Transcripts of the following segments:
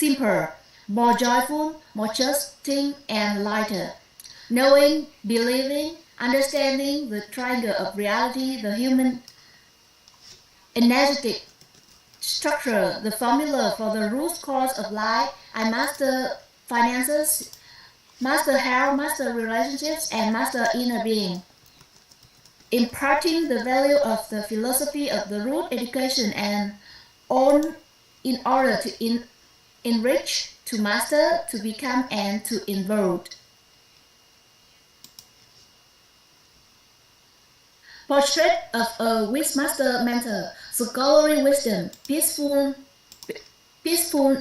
simpler, more joyful, more trusting, and lighter. Knowing, believing, understanding the triangle of reality, the human energetic structure, the formula for the root cause of life. I master finances, master health, master relationships, and master inner being. Imparting the value of the philosophy of the root education and on in order to enrich, to master, to become, and to involve. Portrait of a Wishmaster mentor, scholarly wisdom, peaceful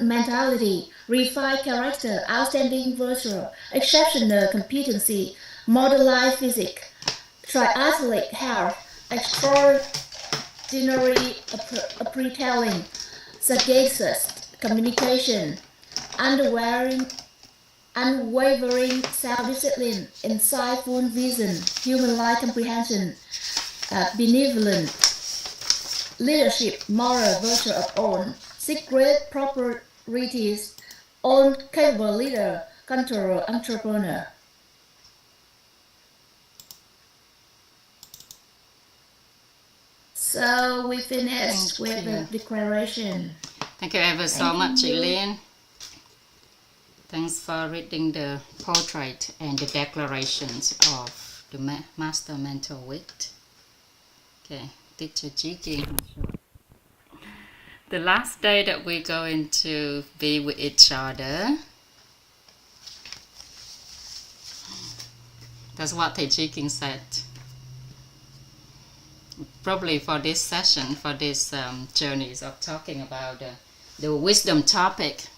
mentality, refined character, outstanding virtue, exceptional competency, model life physics, triathletic health, extraordinary apparel, sagacious communication, unwavering self-discipline, insightful vision, human life comprehension, benevolent leadership, moral virtue of own, secret properties, own capable leader, controller, entrepreneur. So we finished with the declaration. Thank you ever so much, Elaine. Thanks for reading the portrait and the declarations of the Master Mentor with. Okay, Teacher Jiking. The last day that we're going to be with each other. That's what Teacher Jiking said. Probably for this session, for this journeys of talking about the wisdom topic.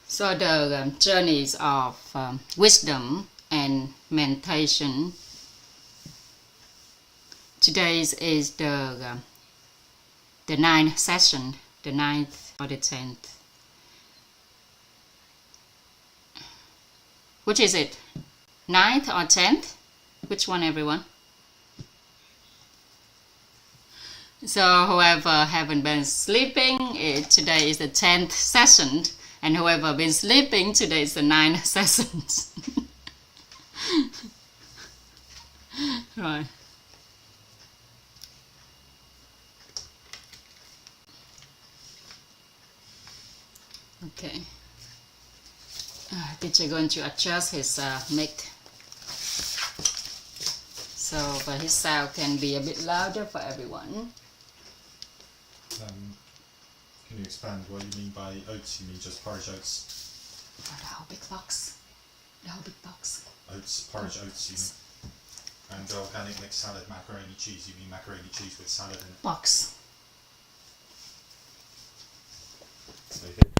So the journeys of wisdom and meditation. Today's is the 9th session, the 9th or the 10th. Which is it? 9th or 10th? Which one, everyone? So whoever haven't been sleeping, today is the 10th session. And whoever been sleeping, today is the 9th session. Right. Okay. Teacher going to adjust his mic, so but his sound can be a bit louder for everyone. Can you expand what you mean by oats? You mean just porridge oats? For the whole big box. The whole big box. Oats, porridge oats, you mean? And organic mixed salad, macaroni cheese, you mean macaroni cheese with salad in it? Box. So here.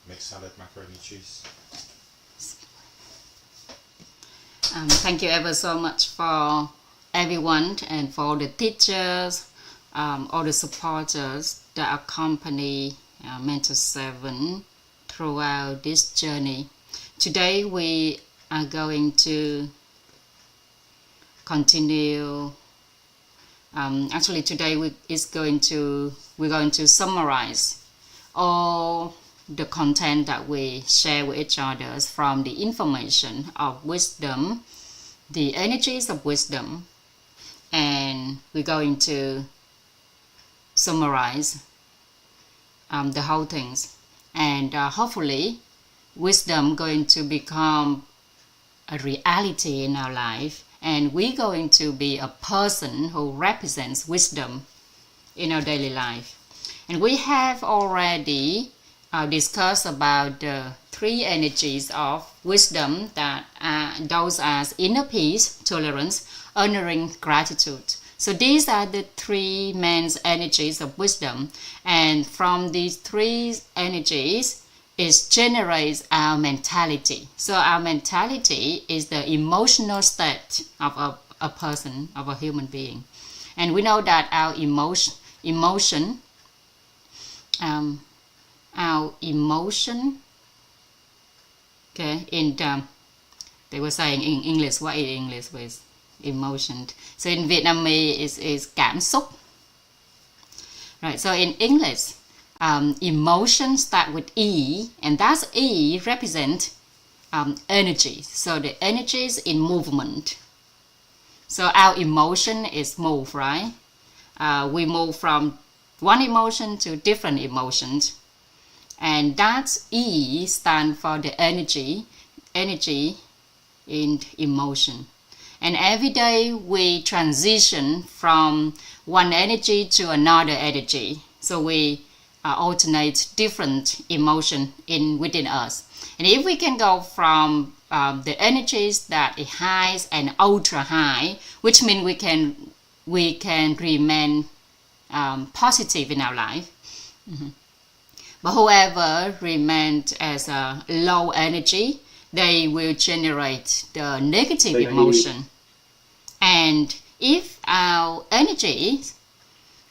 Mixed salad, macaroni cheese. Thank you ever so much for everyone and for the teachers, all the supporters that accompany Mentor 7 throughout this journey. Today we are going to continue. Actually, today we're going to summarize all the content that we share with each other from the information of wisdom, the energies of wisdom, and we're going to summarize the whole things, and hopefully wisdom going to become a reality in our life, and we're going to be a person who represents wisdom in our daily life. And we have already discussed about the 3 energies of wisdom, that those as inner peace, tolerance, honoring, gratitude. So these are the 3 main energies of wisdom, and from these 3 energies it generates our mentality. So our mentality is the emotional state of a person, of a human being, and we know that our emotion Okay, they were saying in English, what is English with emotion? So in Vietnamese is cảm xúc. Right, so in English, emotion start with E, and that's E represent energy. So the energy is in movement. So our emotion is move, right? We move from one emotion to different emotions. And that E stands for the energy in emotion. And every day we transition from one energy to another energy. So we alternate different emotion within us. And if we can go from the energies that is high and ultra high, which means we can remain positive in our life. But whoever remains as a low energy, they will generate the negative emotion. And if our energy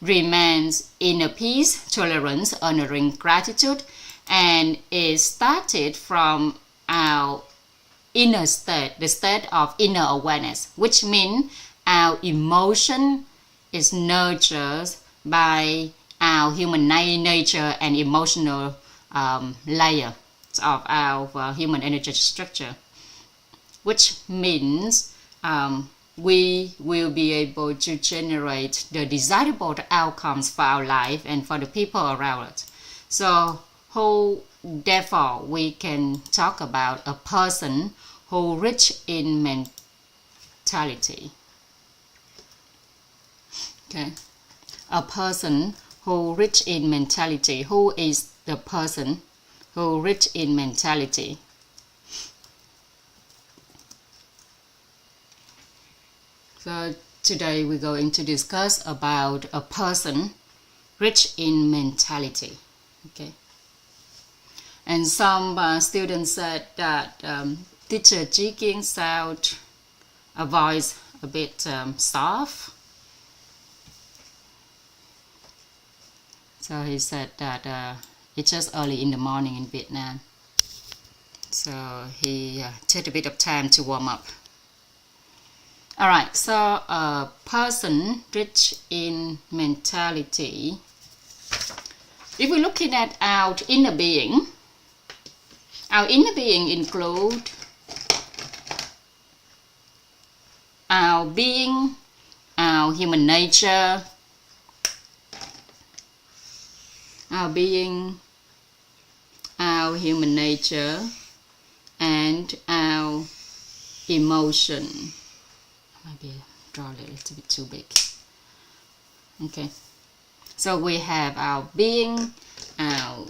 remains inner peace, tolerance, honoring, gratitude, and is started from our inner state, the state of inner awareness, which means our emotion is nurtured by our human nature and emotional layer of our human energy structure, which means we will be able to generate the desirable outcomes for our life and for the people around us. So therefore we can talk about a person who rich in mentality. Okay, a person who rich in mentality. Who is the person who rich in mentality? So today we're going to discuss about a person rich in mentality. Okay. And some students said that teacher Kiến sound a voice a bit soft. So he said that it's just early in the morning in Vietnam. So he took a bit of time to warm up. Alright, so a person rich in mentality. If we're looking at our inner being include our being, our human nature, our being, our human nature, and our emotion. Maybe draw a little bit too big. Okay, so we have our being, our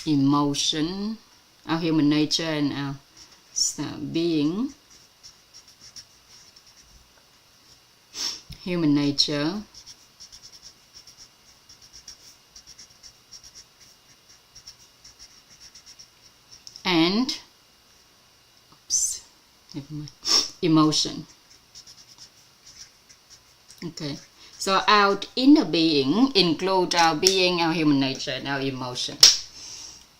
emotion, our human nature, and our being, human nature, and emotion. Okay, so our inner being includes our being, our human nature, and our emotion.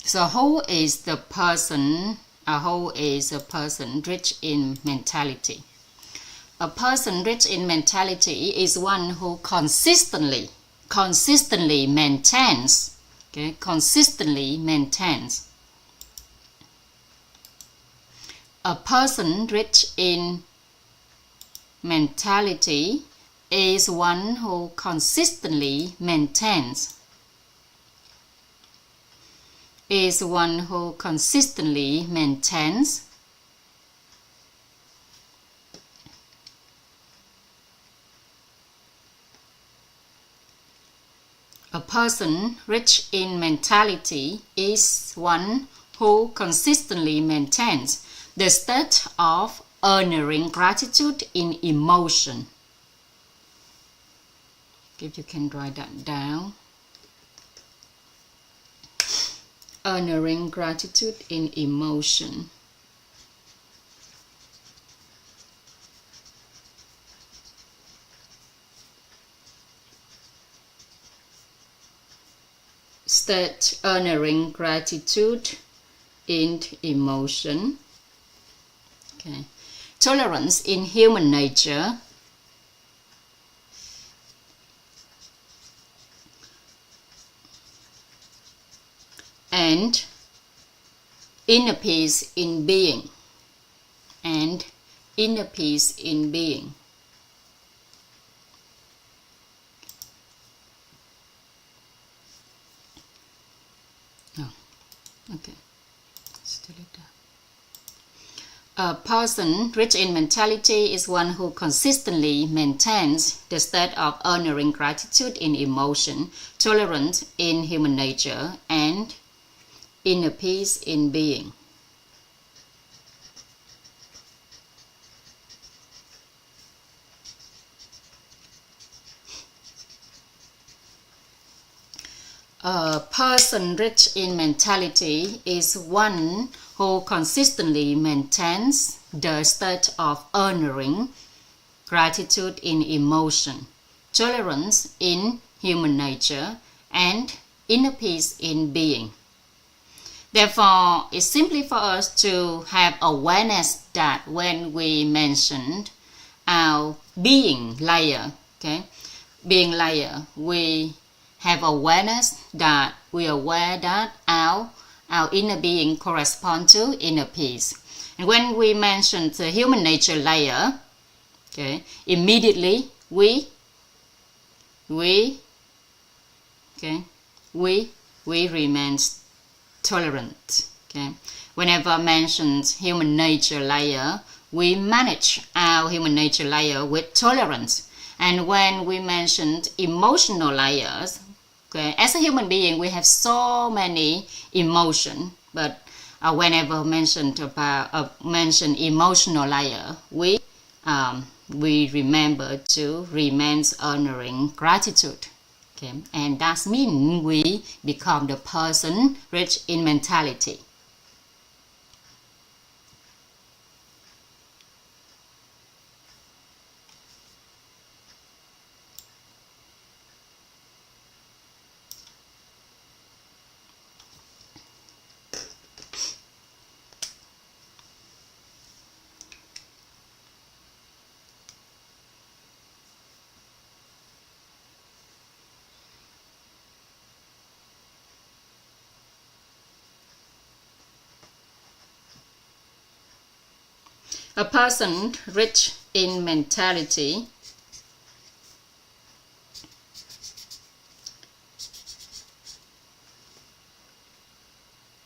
So who is the person, who is a person rich in mentality? A person rich in mentality is one who consistently maintains, okay, consistently maintains. A person rich in mentality is one who consistently maintains. Is one who consistently maintains. A person rich in mentality is one who consistently maintains the state of honoring gratitude in emotion. If you can write that down. Honoring gratitude in emotion. State honoring gratitude in emotion. Okay. Tolerance in human nature. And inner peace in being. And inner peace in being. Oh, okay. Still it down. A person rich in mentality is one who consistently maintains the state of honoring gratitude in emotion, tolerance in human nature, and inner peace in being. A person rich in mentality is one who consistently maintains the state of honoring gratitude in emotion, tolerance in human nature, and inner peace in being. Therefore, it's simply for us to have awareness that when we mentioned our being layer, okay, being layer, we have awareness that we are aware that our inner being corresponds to inner peace. And when we mention the human nature layer, okay, immediately we remain tolerant. Okay, whenever mentions human nature layer, we manage our human nature layer with tolerance. And when we mentioned emotional layers, okay, as a human being, we have so many emotions, but whenever mentioned emotional layer, we remember to remain honoring gratitude. Okay, and that means we become the person rich in mentality. A person rich in mentality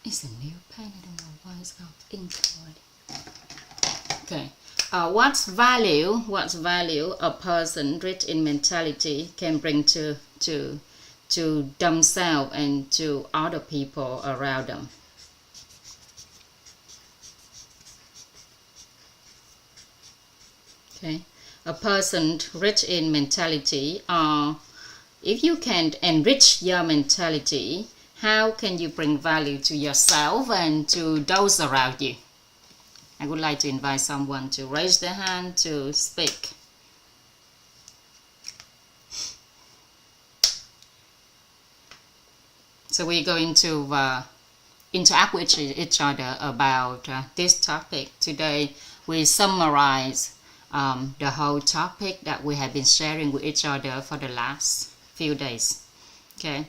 it's a new pen, I don't know why it's got ink already. Okay. What value a person rich in mentality can bring to themselves and to other people around them? Okay, a person rich in mentality, if you can enrich your mentality, how can you bring value to yourself and to those around you? I would like to invite someone to raise their hand to speak. So we're going to interact with each other about this topic. Today we summarize the whole topic that we have been sharing with each other for the last few days. Okay,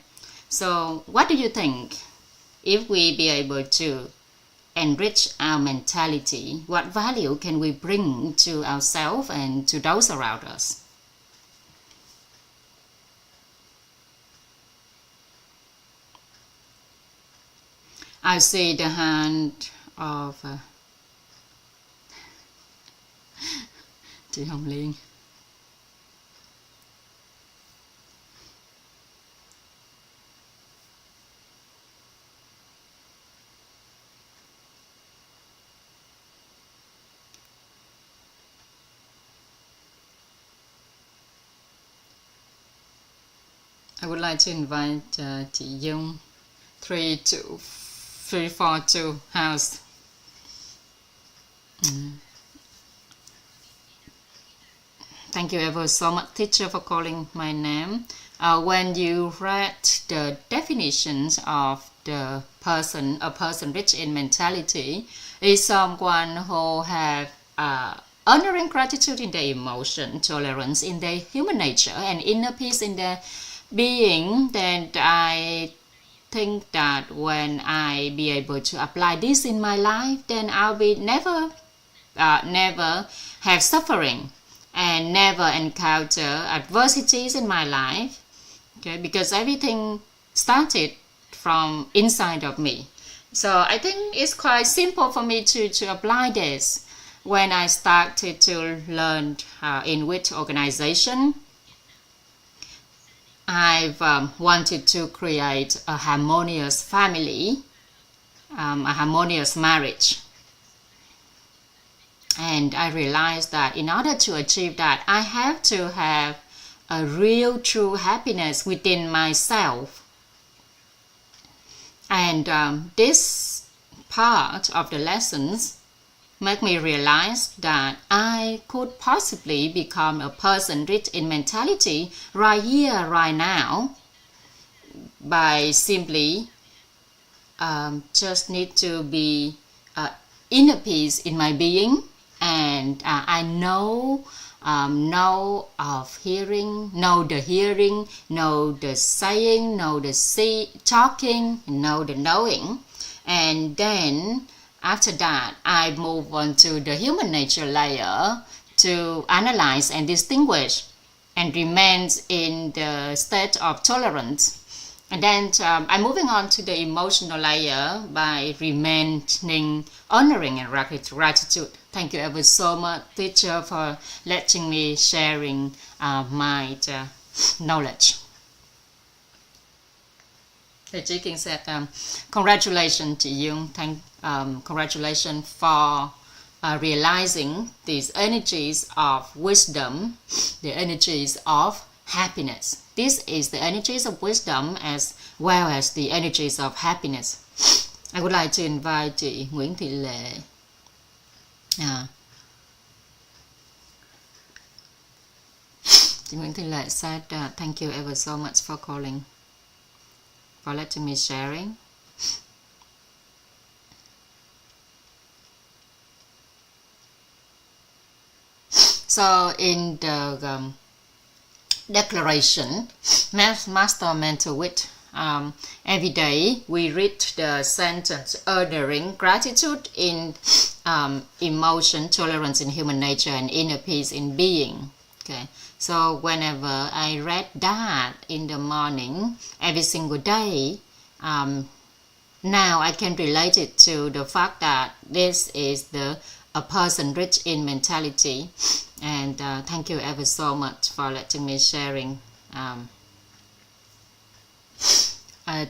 so what do you think? If we be able to enrich our mentality, what value can we bring to ourselves and to those around us? I see the hand of chị Hồng Liên. I would like to invite chị Dung 342 house. Thank you ever so much, teacher, for calling my name. When you read the definitions of a person rich in mentality is someone who have honoring gratitude in their emotion, tolerance in their human nature, and inner peace in their being. Then I think that when I be able to apply this in my life, then I'll be never have suffering and never encounter adversities in my life. Okay, because everything started from inside of me. So I think it's quite simple for me to apply this. When I started to learn in which organization, I've wanted to create a harmonious family, a harmonious marriage. And I realized that in order to achieve that, I have to have a real true happiness within myself. And this part of the lessons make me realize that I could possibly become a person rich in mentality right here, right now, by simply just need to be inner peace in my being. And I know of hearing, know the hearing, know the saying, know the talking, know the knowing. And then after that, I move on to the human nature layer to analyze and distinguish and remains in the state of tolerance. And then I'm moving on to the emotional layer by remaining honoring and gratitude. Thank you ever so much, teacher, for letting me sharing my knowledge. Chị Kinh said, congratulations to you. Congratulations for realizing these energies of wisdom, the energies of happiness. This is the energies of wisdom as well as the energies of happiness. I would like to invite chị Nguyễn Thị Lệ. Chị Nguyễn Thị Lệ said, thank you ever so much for calling, for letting me sharing. So in the declaration, Master Mentor Wit, every day we read the sentence honoring gratitude in emotion, tolerance in human nature, and inner peace in being. Okay, so whenever I read that in the morning, every single day, now I can relate it to the fact that this is a person rich in mentality. And thank you ever so much for letting me sharing.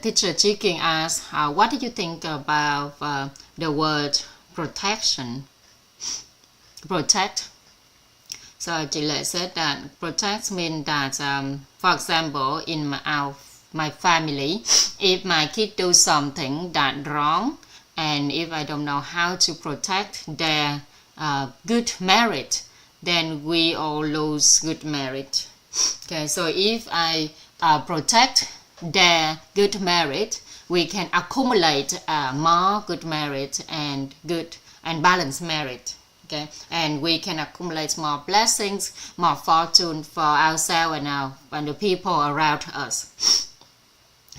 Teacher Chi Kinh asked, what do you think about the word protection? Protect. So chị Lệ said that protect means that, for example, in my family, if my kid do something that wrong, and if I don't know how to protect their good merit, then we all lose good merit. Okay, so if I protect their good merit, we can accumulate more good merit and good and balanced merit. Okay, and we can accumulate more blessings, more fortune for ourselves and the people around us.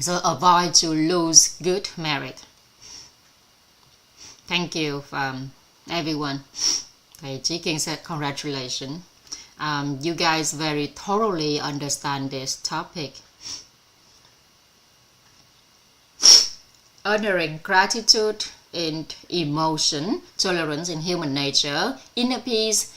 So avoid to lose good merit. Thank you, everyone. Okay, Chi Kinh said, congratulations. You guys very thoroughly understand this topic. Honoring gratitude in emotion, tolerance in human nature, inner peace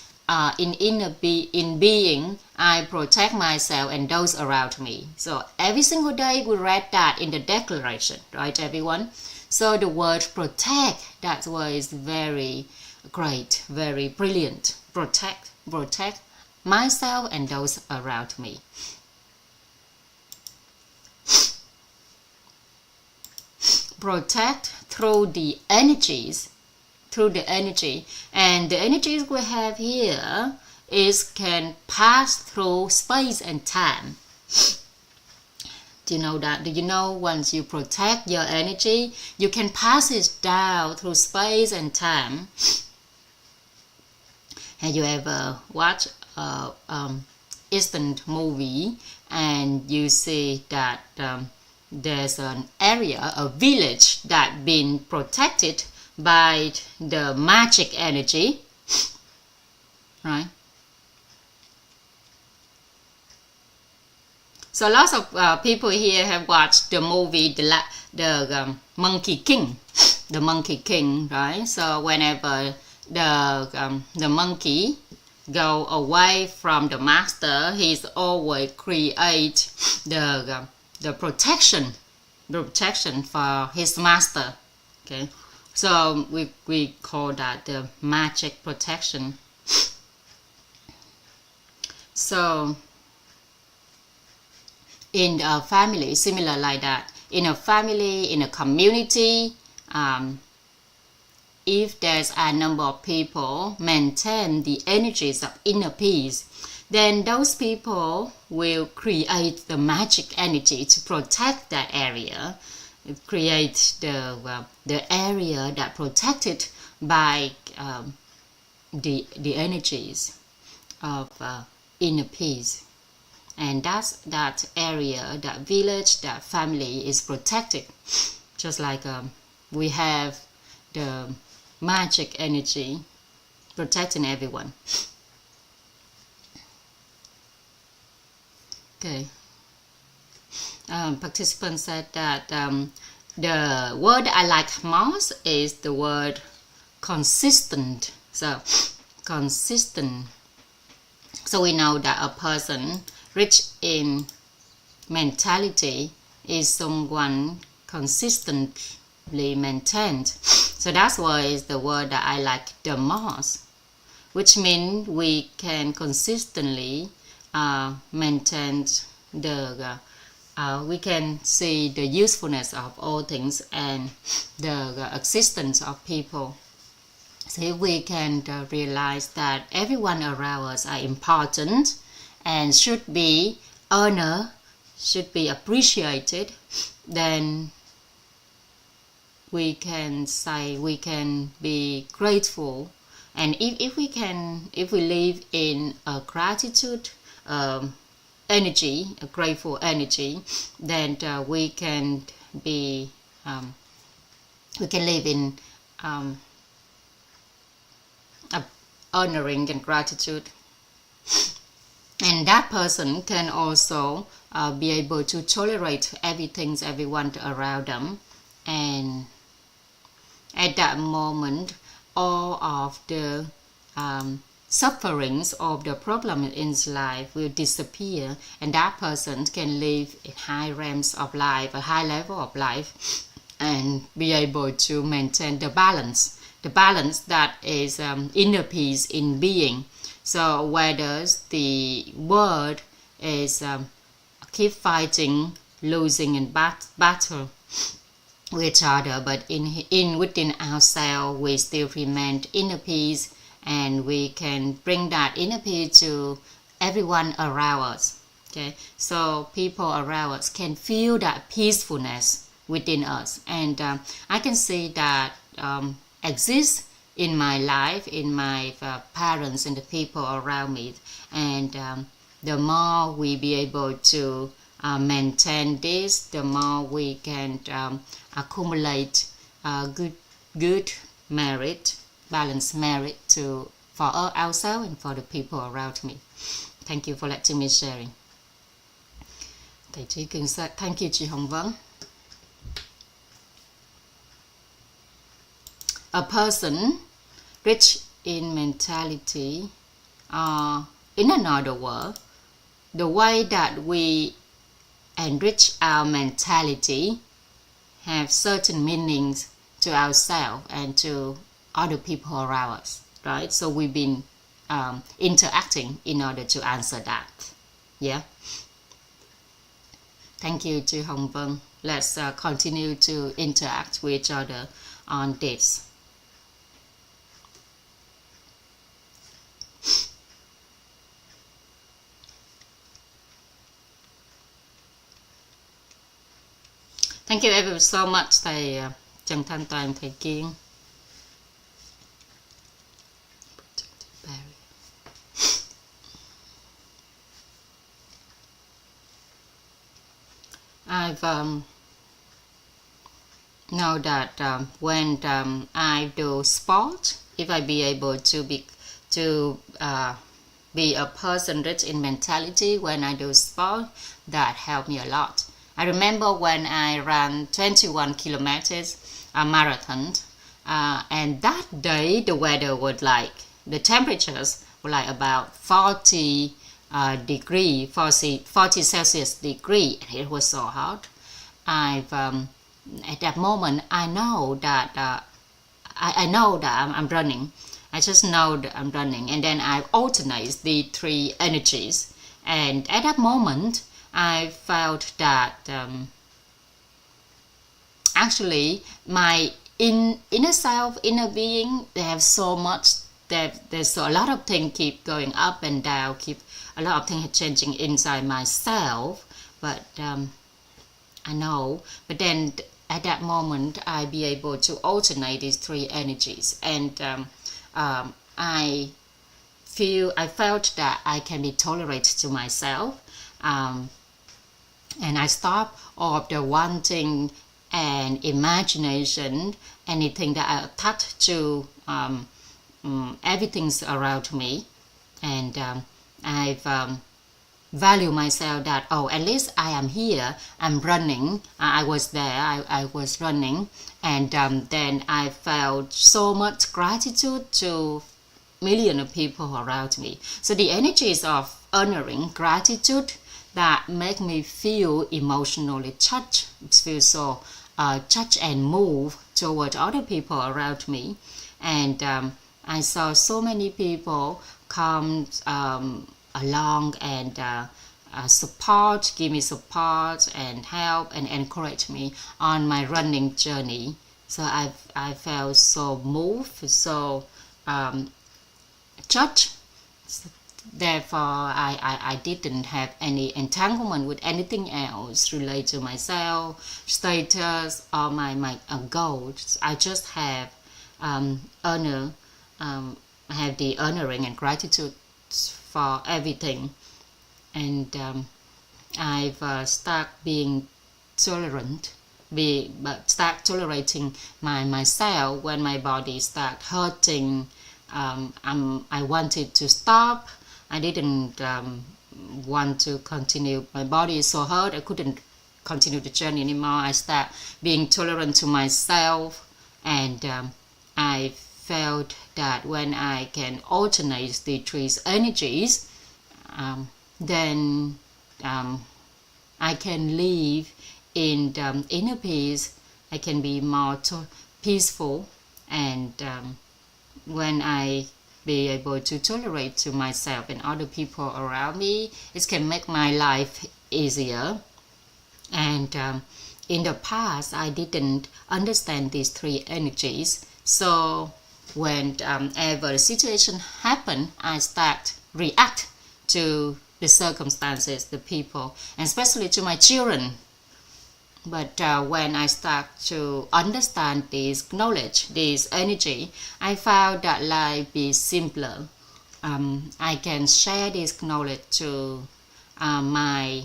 in being, I protect myself and those around me. So every single day we read that in the declaration, right, everyone? So the word protect, that word is very great, very brilliant. Protect myself and those around me. Protect through the energy, and the energies we have here can pass through space and time. Do you know that? Do you know once you protect your energy, you can pass it down through space and time? Have you ever watched a instant movie and you see that there's an area, a village that been protected by the magic energy, right? So lots of people here have watched the movie the Monkey King, the Monkey King, right? So whenever the monkey go away from the master, he's always create the protection for his master. Okay, so we call that the magic protection. So in a family, similar like that. In a family, in a community, if there's a number of people maintain the energies of inner peace, then those people will create the magic energy to protect that area, create the area that protected by the energies of inner peace. And that area, that village, that family is protected. Just like we have the magic energy protecting everyone. Okay. Participant said that the word I like most is the word consistent. So, consistent. So we know that a person rich in mentality is someone consistently maintained. So that's why it's the word that I like the most, which means we can consistently maintain we can see the usefulness of all things and the existence of people. So if we can realize that everyone around us are important and should be honored, should be appreciated, then we can say we can be grateful. And if we live in a gratitude energy, a grateful energy, then we can be we can live in honoring and gratitude. And that person can also be able to tolerate everyone around them, and at that moment all of the sufferings of the problem in life will disappear, and that person can live in high realms of life, a high level of life, and be able to maintain the balance that is inner peace in being. So whether the world is keep fighting, losing in battle with each other, but within ourselves we still remain inner peace, and we can bring that inner peace to everyone around us. Okay, so people around us can feel that peacefulness within us, and I can see that exists in my life, in my parents and the people around me. And the more we be able to maintain this, the more we can accumulate good merit, balanced merit for ourselves and for the people around me. Thank you for letting me sharing. Thầy Trí Kinh said, thank you, chị Hồng Vân. A person rich in mentality, in another word, the way that we enrich our mentality have certain meanings to ourselves and to other people around us, right? So we've been interacting in order to answer that. Yeah. Thank you to Hồng Vân. Let's continue to interact with each other on this. Thank you ever so much, thầy Trần Thanh Toàn, thầy Kiến. I've know that when I do sport, if I be able to be a person rich in mentality when I do sport, that helped me a lot. I remember when I ran 21 kilometers, a marathon, and that day the weather was like, the temperatures were like about 40 Celsius degree, and it was so hot. At that moment, I know that I know that I'm running. I just know that I'm running, and then I alternate the three energies. And at that moment, I felt that actually my inner self, inner being, they have so much. There's a lot of things keep going up and down, keep a lot of things changing inside myself. But I know. But then at that moment, I be able to alternate these three energies, and I felt that I can be tolerant to myself, and I stop all of the wanting and imagination, anything that I attach to everything's around me, and I've value myself that, at least I am here, I'm running, I was there, I was running, and then I felt so much gratitude to millions of people around me. So the energies of honoring gratitude that make me feel emotionally touched, feel so touched and moved toward other people around me. And I saw so many people come along and give me support and help and encourage me on my running journey. So I felt so moved, so touched. Therefore, I didn't have any entanglement with anything else related to myself, status, or my goals. I just have I have the honoring and gratitude for everything, and I've started being tolerant, start tolerating myself when my body start hurting. I wanted to stop. I didn't want to continue. My body is so hurt, I couldn't continue the journey anymore. I start being tolerant to myself, and I felt that when I can alternate the three energies, then I can live in inner peace. I can be more peaceful, and when I be able to tolerate to myself and other people around me, it can make my life easier. And in the past, I didn't understand these three energies. So whenever the situation happened, I start react to the circumstances, the people, and especially to my children. But when I start to understand this knowledge, this energy, I found that life is simpler. I can share this knowledge to my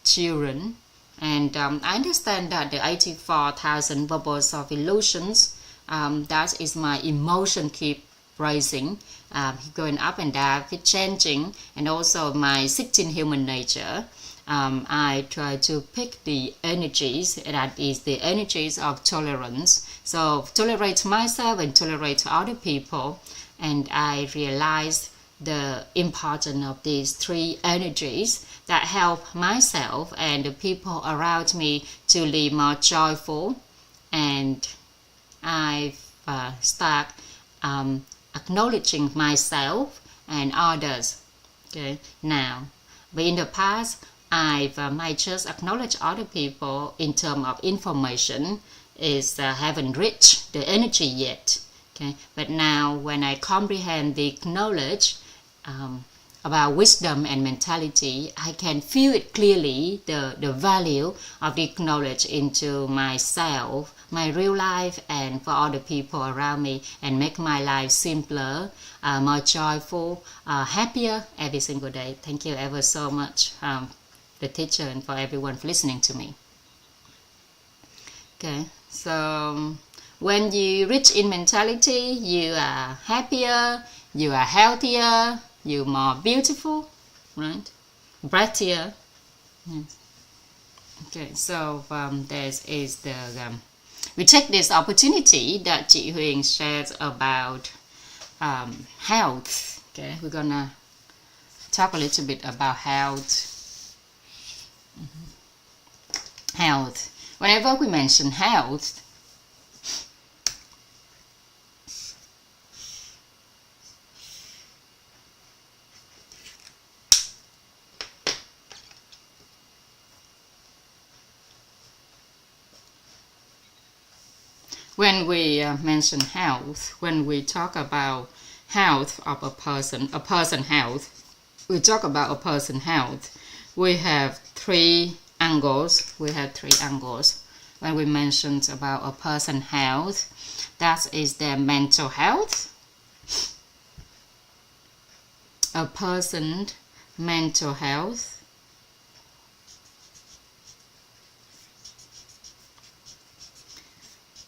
children, and I understand that the 84,000 bubbles of illusions, that is my emotion keep rising, going up and down, keep changing, and also my 16 human nature. I try to pick the energies, that is the energies of tolerance. So tolerate myself and tolerate other people, and I realized the importance of these three energies that help myself and the people around me to live more joyful. And I start acknowledging myself and others. Okay, now, but in the past, I just acknowledge other people in terms of information haven't reached the energy yet. Okay, but now when I comprehend the knowledge, about wisdom and mentality, I can feel it clearly, the value of this knowledge into myself, my real life, and for other people around me, and make my life simpler, more joyful, happier every single day. Thank you ever so much, the teacher, and for everyone for listening to me. Okay, so when you reach in mentality, you are happier, you are healthier, you're more beautiful, right? Brighter. Yes. Okay, so this is the we take this opportunity that Chị Huyền shares about health. Okay, we're gonna talk a little bit about health. Health. Whenever we mention health, when we mention health, when we talk about health of a person health, we talk about a person health, we have three angles. When we mention about a person health, that is their mental health, a person mental health,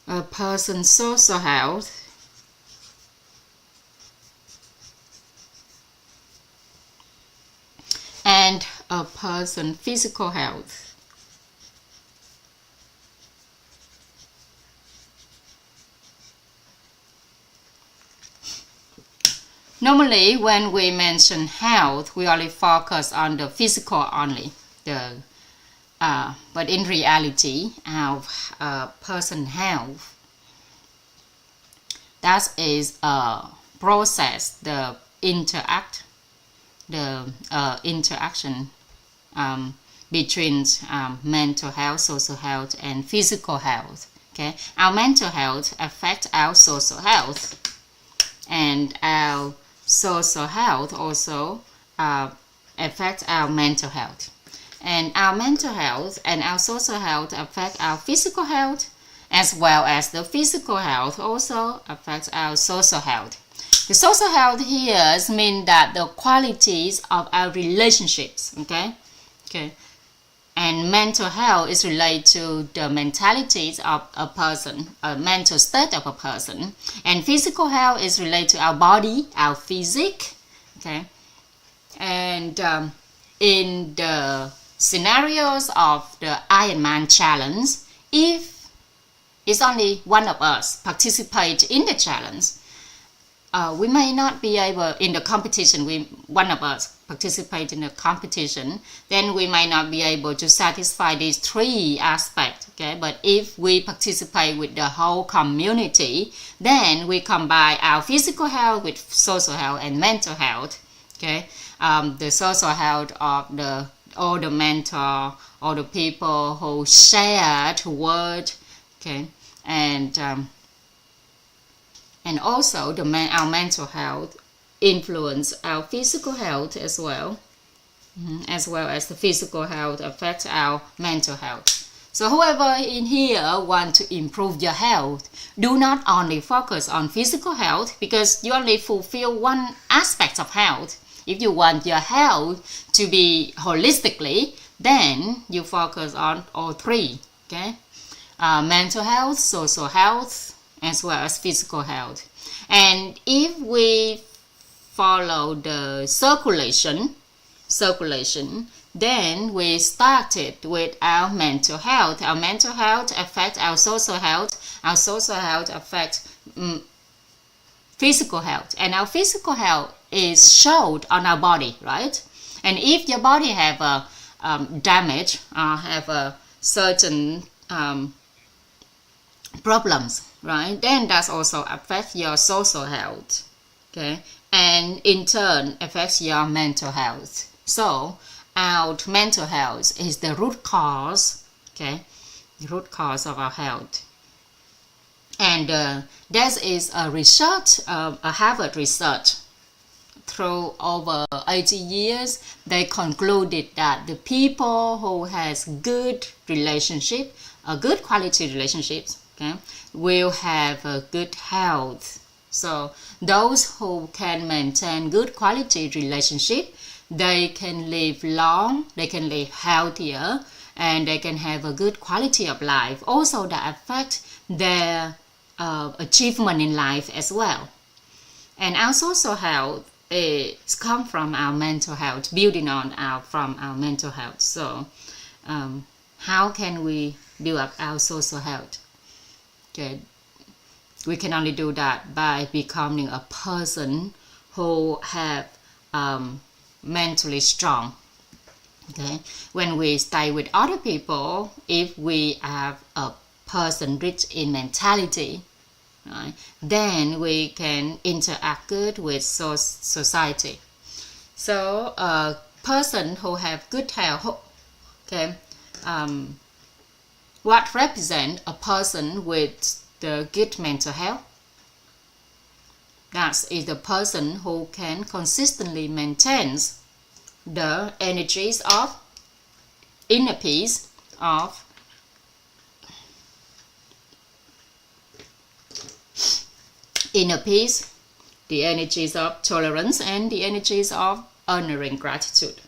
a person's social health, and a person's physical health. Normally, when we mention health, we only focus on the physical only, but in reality, our person health, that is a process, the interaction between mental health, social health, and physical health. Okay, our mental health affects our social health, and our social health also affects our mental health. And our mental health and our social health affect our physical health, as well as the physical health also affects our social health. The social health here means that the qualities of our relationships, okay? And mental health is related to the mentalities of a person, a mental state of a person. And physical health is related to our body, our physique, okay? And in the scenarios of the Ironman challenge, if it's only one of us participate in the challenge, we may not be able, in the competition, one of us participate in the competition, then we might not be able to satisfy these three aspects, okay? But if we participate with the whole community, then we combine our physical health with social health and mental health, okay? The social health of all the mentor, all the people who share the word, okay? And also our mental health influence our physical health as well, as well as the physical health affects our mental health. So whoever in here want to improve your health, do not only focus on physical health, because you only fulfill one aspect of health. If you want your health to be holistically, then you focus on all three, okay? Mental health, social health, as well as physical health. And if we follow the circulation, then we started with our mental health. Our mental health affects our social health. Our social health affects physical health. And our physical health is showed on our body, right? And if your body have a damage or have a certain problems, right, then that also affects your social health, okay, and in turn affects your mental health. So our mental health is the root cause, okay, the root cause of our health. And there is a research, a Harvard research through over 80 years, they concluded that the people who has good relationship, good quality relationships, okay, will have a good health. So those who can maintain good quality relationship, they can live long, they can live healthier, and they can have a good quality of life. Also that affect their achievement in life as well. And our social health is come from our mental health, building on from our mental health. So how can we build up our social health? Okay, we can only do that by becoming a person who have mentally strong. Okay, when we stay with other people, if we have a person rich in mentality, right, then we can interact good with society. So a person who have good health, okay, what represent a person with the good mental health? That is the person who can consistently maintain the energies of inner peace, of inner peace, the energies of tolerance, and the energies of honoring gratitude.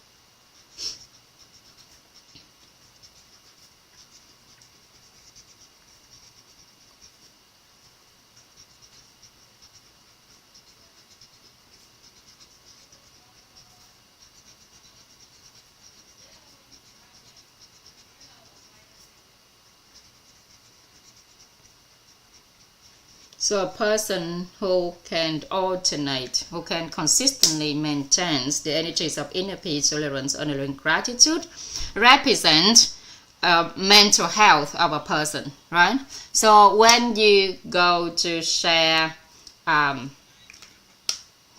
So a person who can alternate, who can consistently maintain the energies of inner peace, tolerance, honoring gratitude, represent mental health of a person, right? So when you go to share the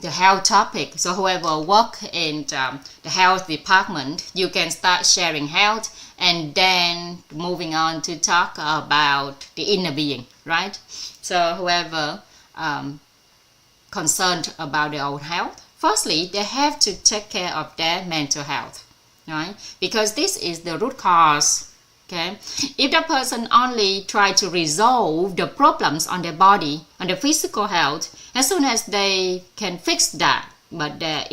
health topic, so whoever work in the health department, you can start sharing health and then moving on to talk about the inner being, right? So whoever concerned about their own health, firstly, they have to take care of their mental health, right? Because this is the root cause, okay? If the person only try to resolve the problems on their body, on their physical health, as soon as they can fix that, but their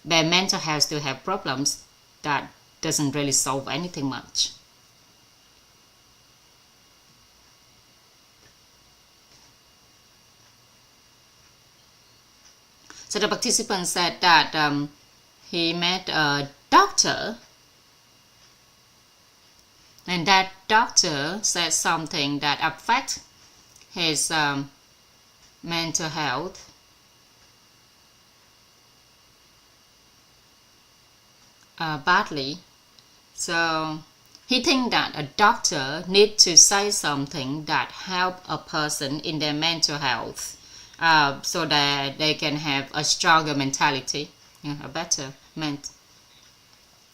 mental health still have problems, that doesn't really solve anything much. So the participant said that he met a doctor, and that doctor said something that affects his mental health. Badly. So he thinks that a doctor needs to say something that help a person in their mental health, so that they can have a stronger mentality, a better ment.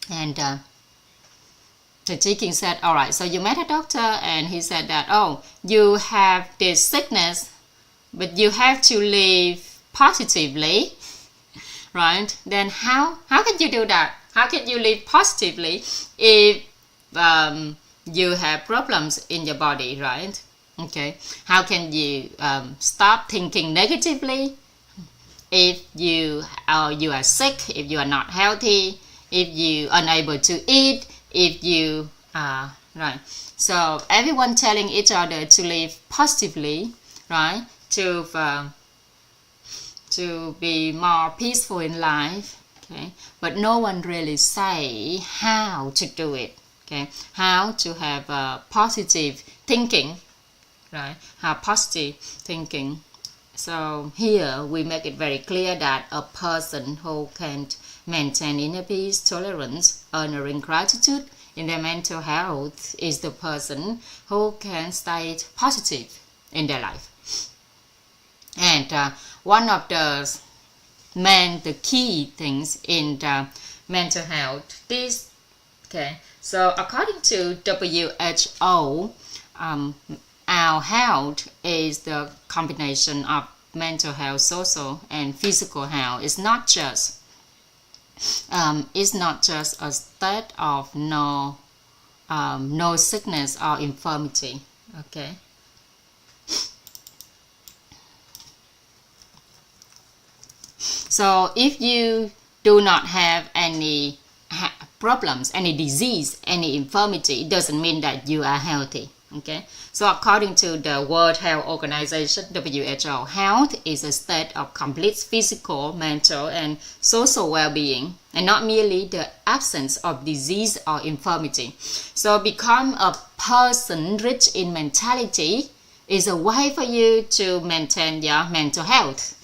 And the King said, all right, so you met a doctor and he said that, oh, you have this sickness, but you have to live positively, right? Then how can you do that? How can you live positively if you have problems in your body, right? Okay, how can you stop thinking negatively if you are sick, if you are not healthy, if you are unable to eat, if you right? So everyone telling each other to live positively, right? To be more peaceful in life, okay? But no one really say how to do it, okay? How to have positive thinking, right? How positive thinking. So here we make it very clear that a person who can maintain inner peace, tolerance, honoring gratitude in their mental health is the person who can stay positive in their life. And one of the key things in the mental health, okay. So according to WHO, our health is the combination of mental health, social and physical health is not just a state of no sickness or infirmity. Okay. So if you do not have any problems, any disease, any infirmity, it doesn't mean that you are healthy. Okay. So according to the World Health Organization, WHO, health is a state of complete physical, mental, and social well-being, and not merely the absence of disease or infirmity. So become a person rich in mentality is a way for you to maintain your mental health.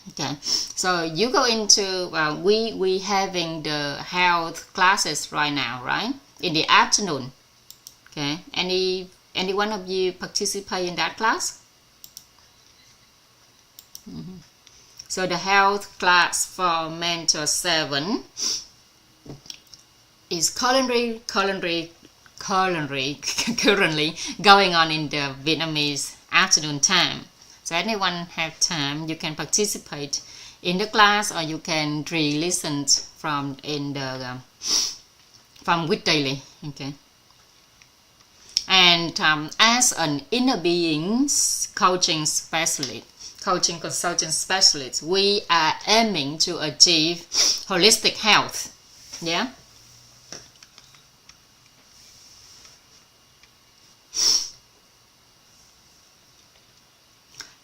Okay, so you go into we having the health classes right now, right, in the afternoon. Okay, any one of you participate in that class? So the health class for Mentor 7 is currently going on in the Vietnamese afternoon time. So anyone have time, you can participate in the class, or you can re-listen from week daily. Okay. And as an inner beings coaching consulting specialist, we are aiming to achieve holistic health. Yeah.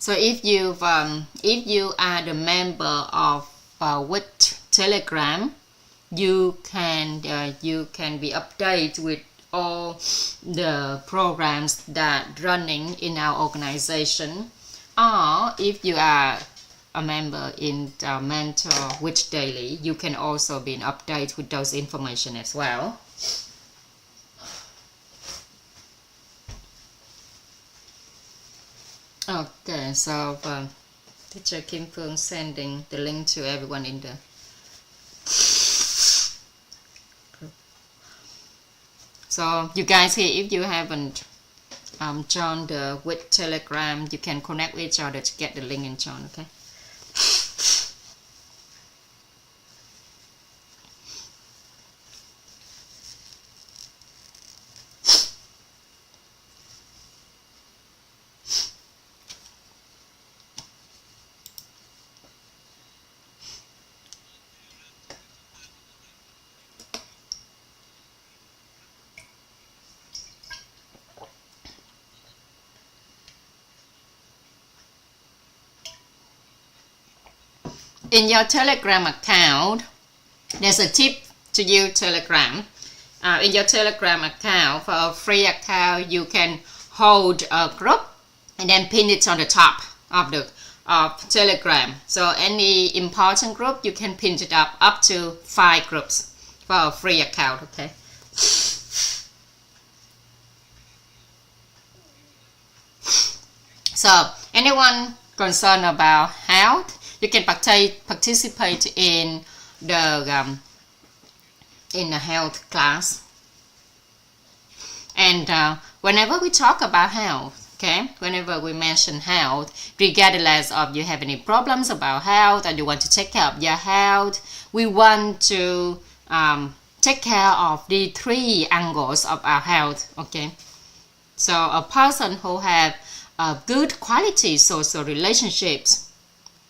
So if you are the member of with Telegram, you can be updated with all the programs that running in our organization. Or if you are a member in the Mentor Which Daily, you can also be updated with those information as well. Okay, so Teacher Kim Phương sending the link to everyone in the group. So you guys here, if you haven't joined with Telegram, you can connect with each other to get the link and join. Okay. In your Telegram account, there's a tip to use Telegram. In your Telegram account, for a free account, you can hold a group and then pin it on the top of Telegram. So any important group, you can pin it up to 5 groups for a free account. Okay. So anyone concerned about health, you can participate in the health class. And whenever we talk about health, okay, whenever we mention health, regardless of you have any problems about health or you want to take care of your health, we want to take care of the 3 angles of our health. Okay, so a person who have good quality social relationships,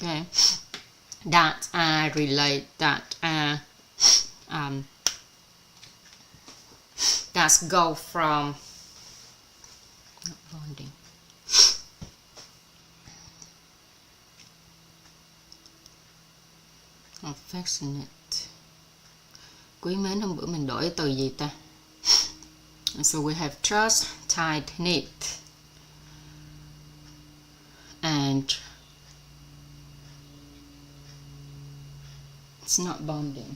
okay, that go from bonding. Affectionate. Quý mến, hôm bữa mình đổi từ gì ta? So we have trust, tight knit, and it's not bonding.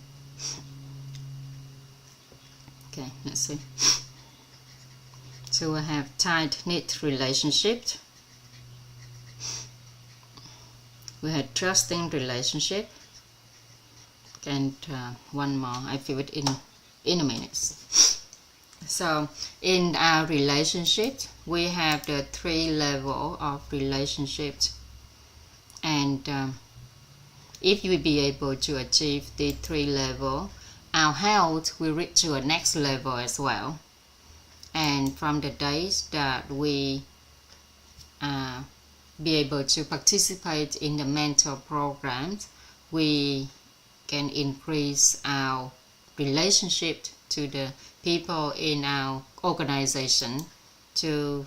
Okay, let's see. So we have tight knit relationship. We had trusting relationship. And one more, I feel it in a minute. So in our relationship, we have the 3 levels of relationships. And if you will be able to achieve the 3 level, our health will reach to a next level as well. And from the days that we be able to participate in the mentor programs, we can increase our relationship to the people in our organization to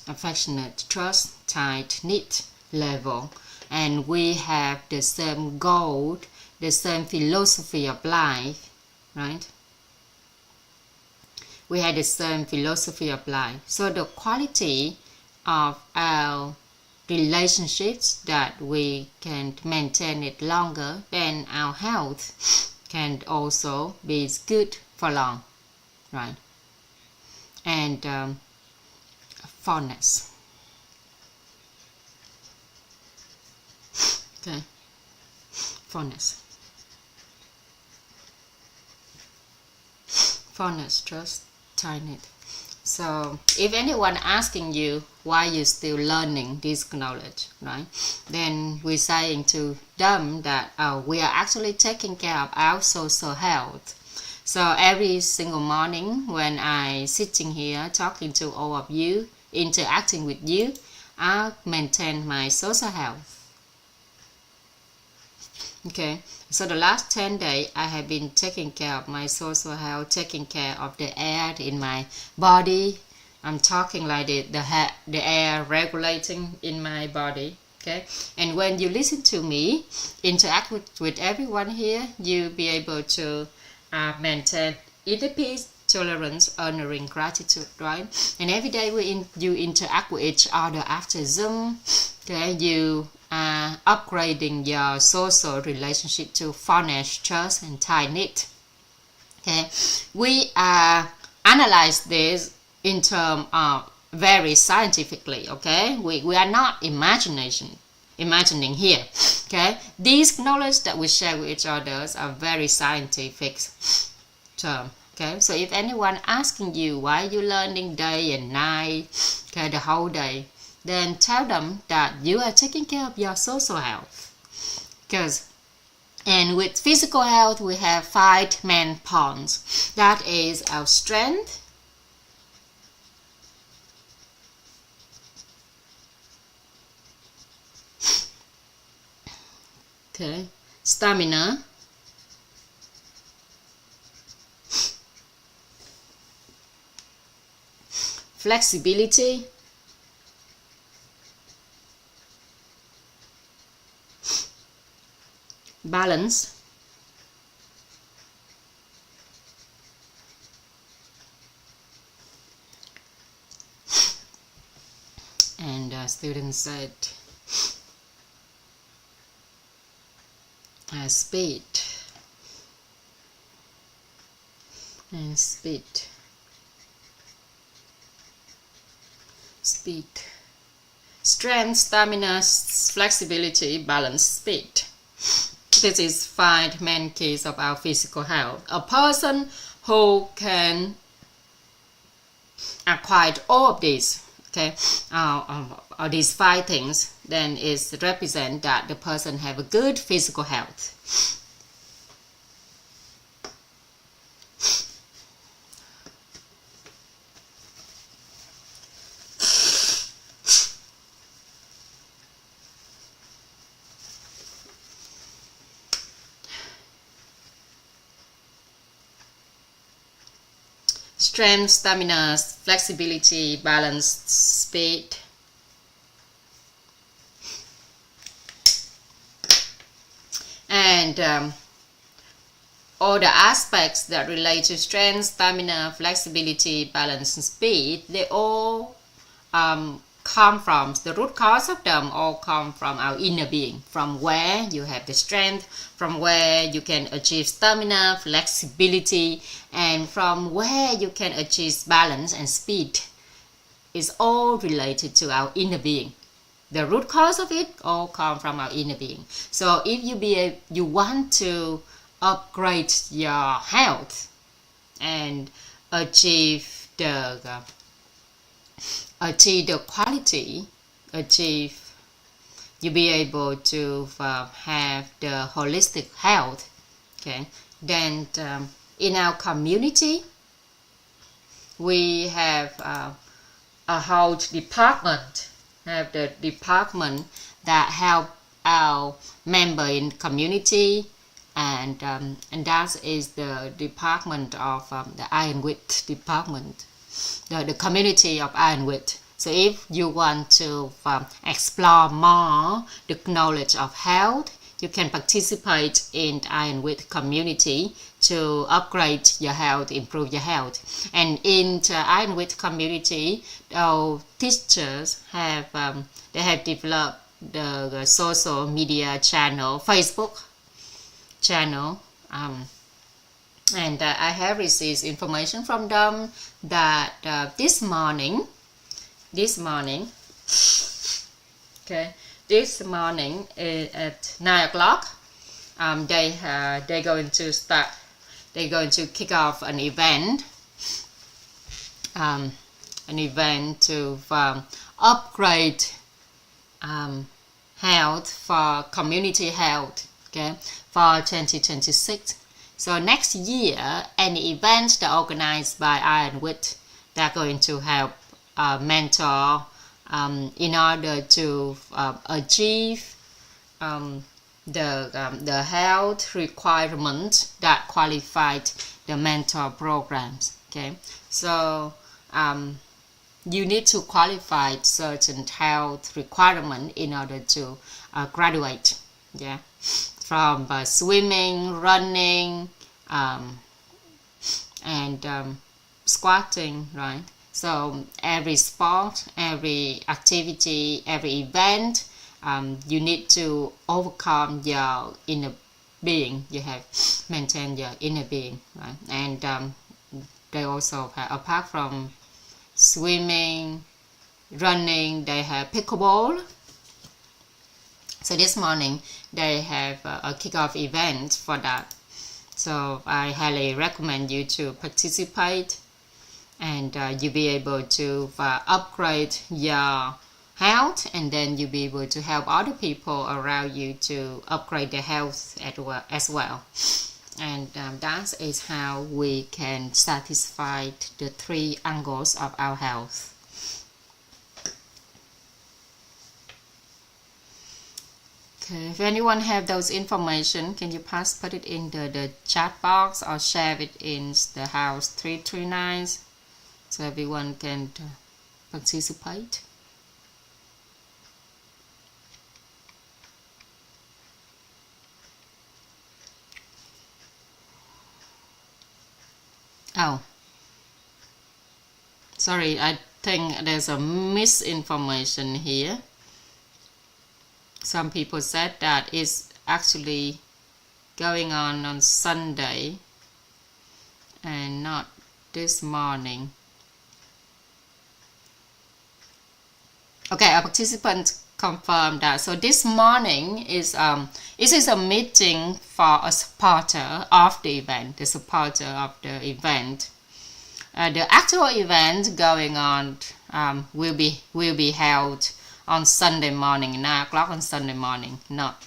affectionate, trust, tight-knit level. And we have the same goal, the same philosophy of life, right? We have the same philosophy of life. So the quality of our relationships that we can maintain it longer, then our health can also be good for long, right? And fondness. Okay, fondness. Fondness, trust, tight-knit. So if anyone asking you why you're still learning this knowledge, right, then we're saying to them that we are actually taking care of our social health. So every single morning when I sitting here talking to all of you, interacting with you, I maintain my social health. Okay, so the last 10 days I have been taking care of my social health, taking care of the air in my body. I'm talking like the air regulating in my body. Okay, and when you listen to me, interact with everyone here, you'll be able to maintain inner peace, tolerance, honoring, gratitude, right? And every day you interact with each other after Zoom. Okay, you are upgrading your social relationship to fondness, trust, and tight-knit. Okay, we analyze this in terms of very scientifically. Okay, we are not imagining here. Okay, these knowledge that we share with each other are very scientific term. Okay, so if anyone asking you why you learning day and night, okay, the whole day, then tell them that you are taking care of your social health. And with physical health, we have 5 main points. That is our strength, okay, stamina, flexibility, balance, and students said speed and speed. Strength, stamina, flexibility, balance, speed. This is 5 main keys of our physical health. A person who can acquire all of these, okay, these 5 things, then it represent that the person have a good physical health. Strength, stamina, flexibility, balance, speed. And all the aspects that relate to strength, stamina, flexibility, balance, and speed, they all come from, the root cause of them all come from our inner being, from where you have the strength, from where you can achieve stamina, flexibility, and from where you can achieve balance and speed. It's all related to our inner being. The root cause of it all come from our inner being. So if you want to upgrade your health and achieve the quality, achieve you'll be able to have the holistic health. Okay, then in our community, we have a whole department. Have the department that help our member in community, and that is the department of the Iron Wit department, the community of Iron Wit. So if you want to explore more the knowledge of health, you can participate in the Iron Wit community to upgrade your health, improve your health. And in the Iron Wit community, our teachers have they have developed the social media channel, Facebook channel, and I have received information from them that this morning, okay, this morning at 9 o'clock, they're going to start. They're going to kick off an event to upgrade health for community health, okay, for 2026. So next year, any events that are organized by Iron Wit, they're going to help mentor in order to achieve the health requirement that qualified the mentor programs. Okay, so you need to qualify certain health requirement in order to graduate. Yeah, from swimming, running, and squatting, right? So every sport, every activity, every event, you need to overcome your inner being. You have maintained your inner being, right? And they also have, apart from swimming, running, they have pickleball. So this morning they have a kickoff event for that. So I highly recommend you to participate, and you'll be able to upgrade your health, and then you'll be able to help other people around you to upgrade their health as well. And that is how we can satisfy the 3 angles of our health. Okay, if anyone have those information, can you put it in the chat box or share it in the house 339 so everyone can participate? Oh, sorry, I think there's a misinformation here. Some people said that it's actually going on Sunday and not this morning. Okay, a participant confirmed that. So this morning is this is a meeting for a supporter of the event, the supporter of the event. The actual event going on will be held on Sunday morning, 9 o'clock on Sunday morning, not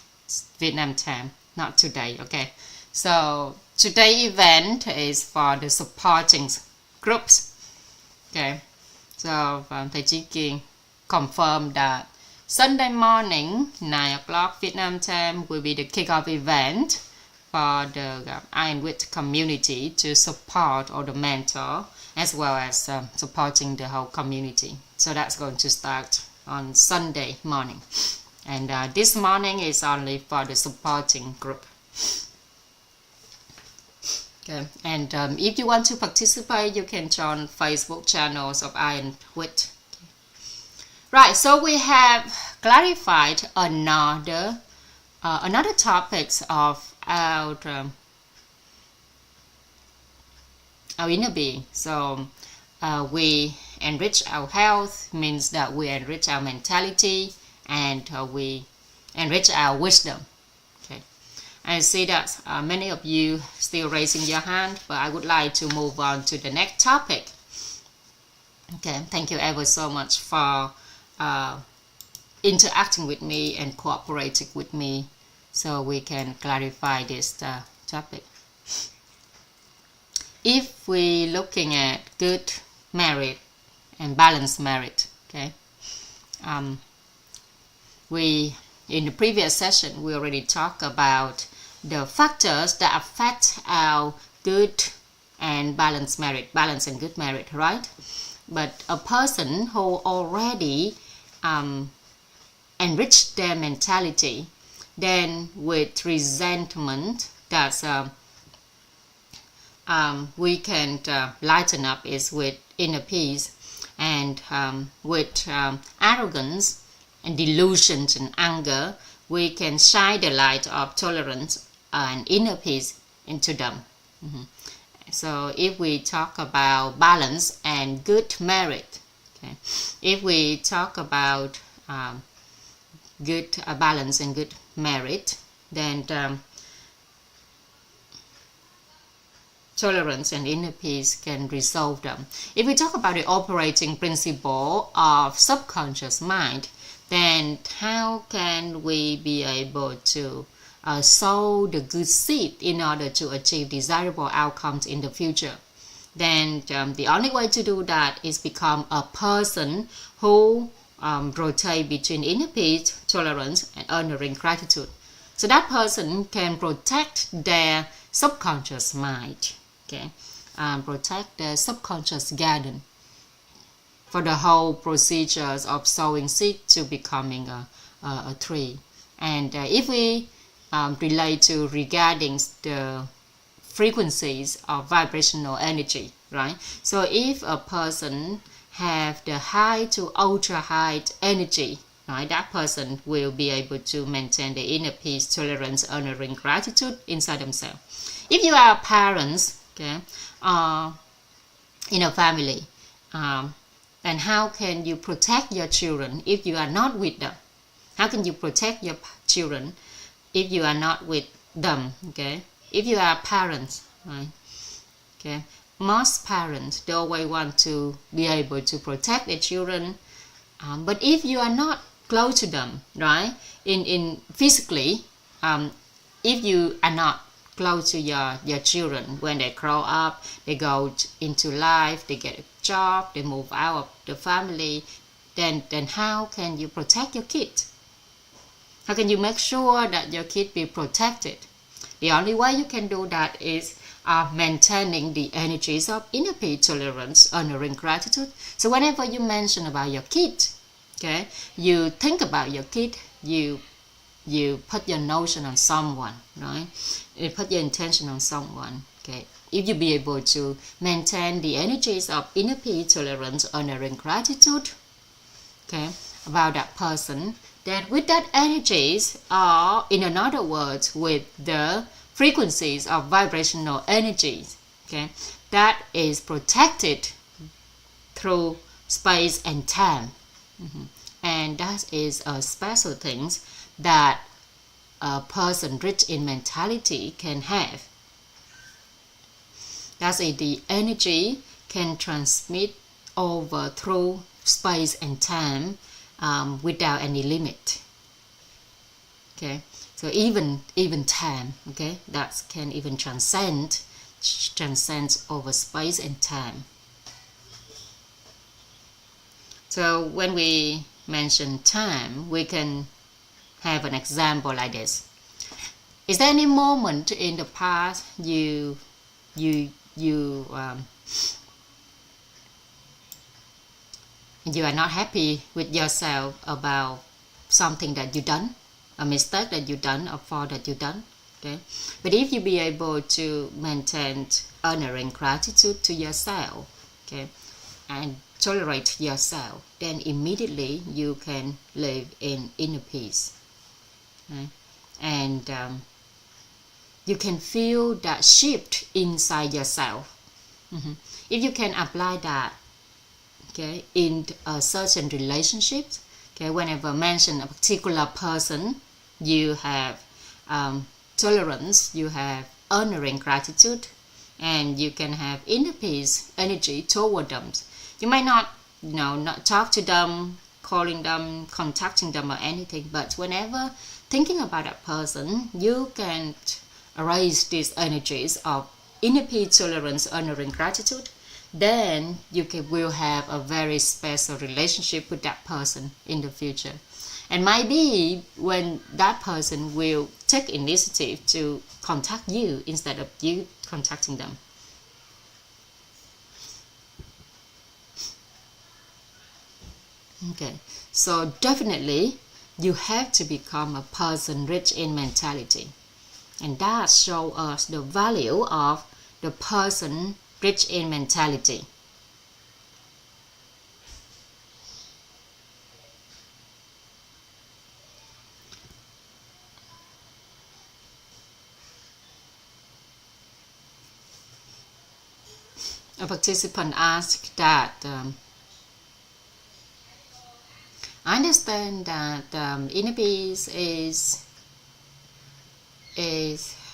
Vietnam time, not today. Okay, so today's event is for the supporting groups. Okay, so thầy Chí Kiên confirmed that Sunday morning, 9 o'clock Vietnam time, will be the kickoff event for the Iron Wit community to support all the mentor as well as supporting the whole community. So that's going to start on Sunday morning, and this morning is only for the supporting group. Okay, and if you want to participate, you can join Facebook channels of Iron Wit. Right, so we have clarified another topics of our inner being. So we enrich our health means that we enrich our mentality, and we enrich our wisdom. Okay, I see that many of you still raising your hand, but I would like to move on to the next topic. Okay, thank you ever so much for interacting with me and cooperating with me so we can clarify this topic. If we're looking at good marriage and balanced marriage, okay, in the previous session we already talked about the factors that affect our good and balanced marriage, balance and good marriage, right? But a person who already enriched their mentality, then with resentment, that's we can lighten up is with inner peace, and with arrogance and delusions and anger, we can shine the light of tolerance and inner peace into them. So if we talk about balance and good marriage, okay, if we talk about good balance and good marriage, then tolerance and inner peace can resolve them. If we talk about the operating principle of subconscious mind, then how can we be able to sow the good seed in order to achieve desirable outcomes in the future? Then the only way to do that is become a person who rotate between inner peace, tolerance, and honoring gratitude. So that person can protect their subconscious mind, okay, protect their subconscious garden for the whole procedures of sowing seed to becoming a tree. And if we relate to regarding the frequencies of vibrational energy, right? So if a person have the high to ultra high energy, right, that person will be able to maintain the inner peace, tolerance, honoring gratitude inside themselves. If you are parents, okay, in a family, then how can you protect your children if you are not with them? How can you protect your children if you are not with them? Okay, if you are parents, right? Okay, most parents, they always want to be able to protect their children, but if you are not close to them, right, in physically, if you are not close to your children, when they grow up, they go into life, they get a job, they move out of the family, then how can you protect your kid? How can you make sure that your kid be protected? The only way you can do that is maintaining the energies of inner peace, tolerance, honoring gratitude. So whenever you mention about your kid, okay, you think about your kid, you put your notion on someone, right? You put your intention on someone, okay? If you be able to maintain the energies of inner peace, tolerance, honoring gratitude, okay, about that person, then with that energies, or in another words, with the frequencies of vibrational energies, okay, that is protected through space and time. And that is a special things that a person rich in mentality can have. That's it, the energy can transmit over through space and time without any limit. Okay, so even time, okay, that can even transcend over space and time. So when we mention time, we can have an example like this. Is there any moment in the past you are not happy with yourself about something that you done, a mistake that you done, a fault that you done, okay? But if you be able to maintain honoring gratitude to yourself, okay, and tolerate yourself, then immediately you can live in inner peace, right? And you can feel that shift inside yourself. If you can apply that, okay, in a certain relationships, okay, whenever mention a particular person, you have tolerance, you have honoring gratitude, and you can have inner peace energy toward them. You might not, not talk to them calling them, contacting them or anything, but whenever thinking about that person, you can raise these energies of inner peace, tolerance, honor, and gratitude. Then you will have a very special relationship with that person in the future. And maybe when that person will take initiative to contact you instead of you contacting them. Okay, so definitely you have to become a person rich in mentality. And that shows us the value of the person rich in mentality. A participant asked that I understand that inner peace is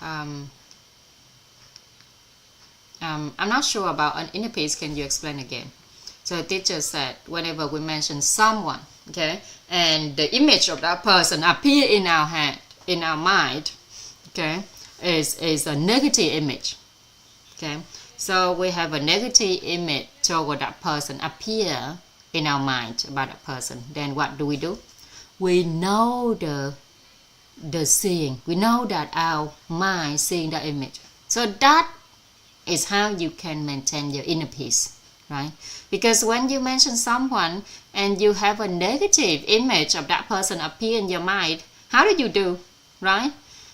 I'm not sure about an inner peace. Can you explain again? So the teacher said whenever we mention someone, okay, and the image of that person appear in our head, in our mind, okay, is a negative image, okay. So we have a negative image toward that person appear in our mind about that person. Then what do? We know the seeing. We know that our mind seeing the image. So that is how you can maintain your inner peace, right? Because when you mention someone and you have a negative image of that person appear in your mind, how do, right?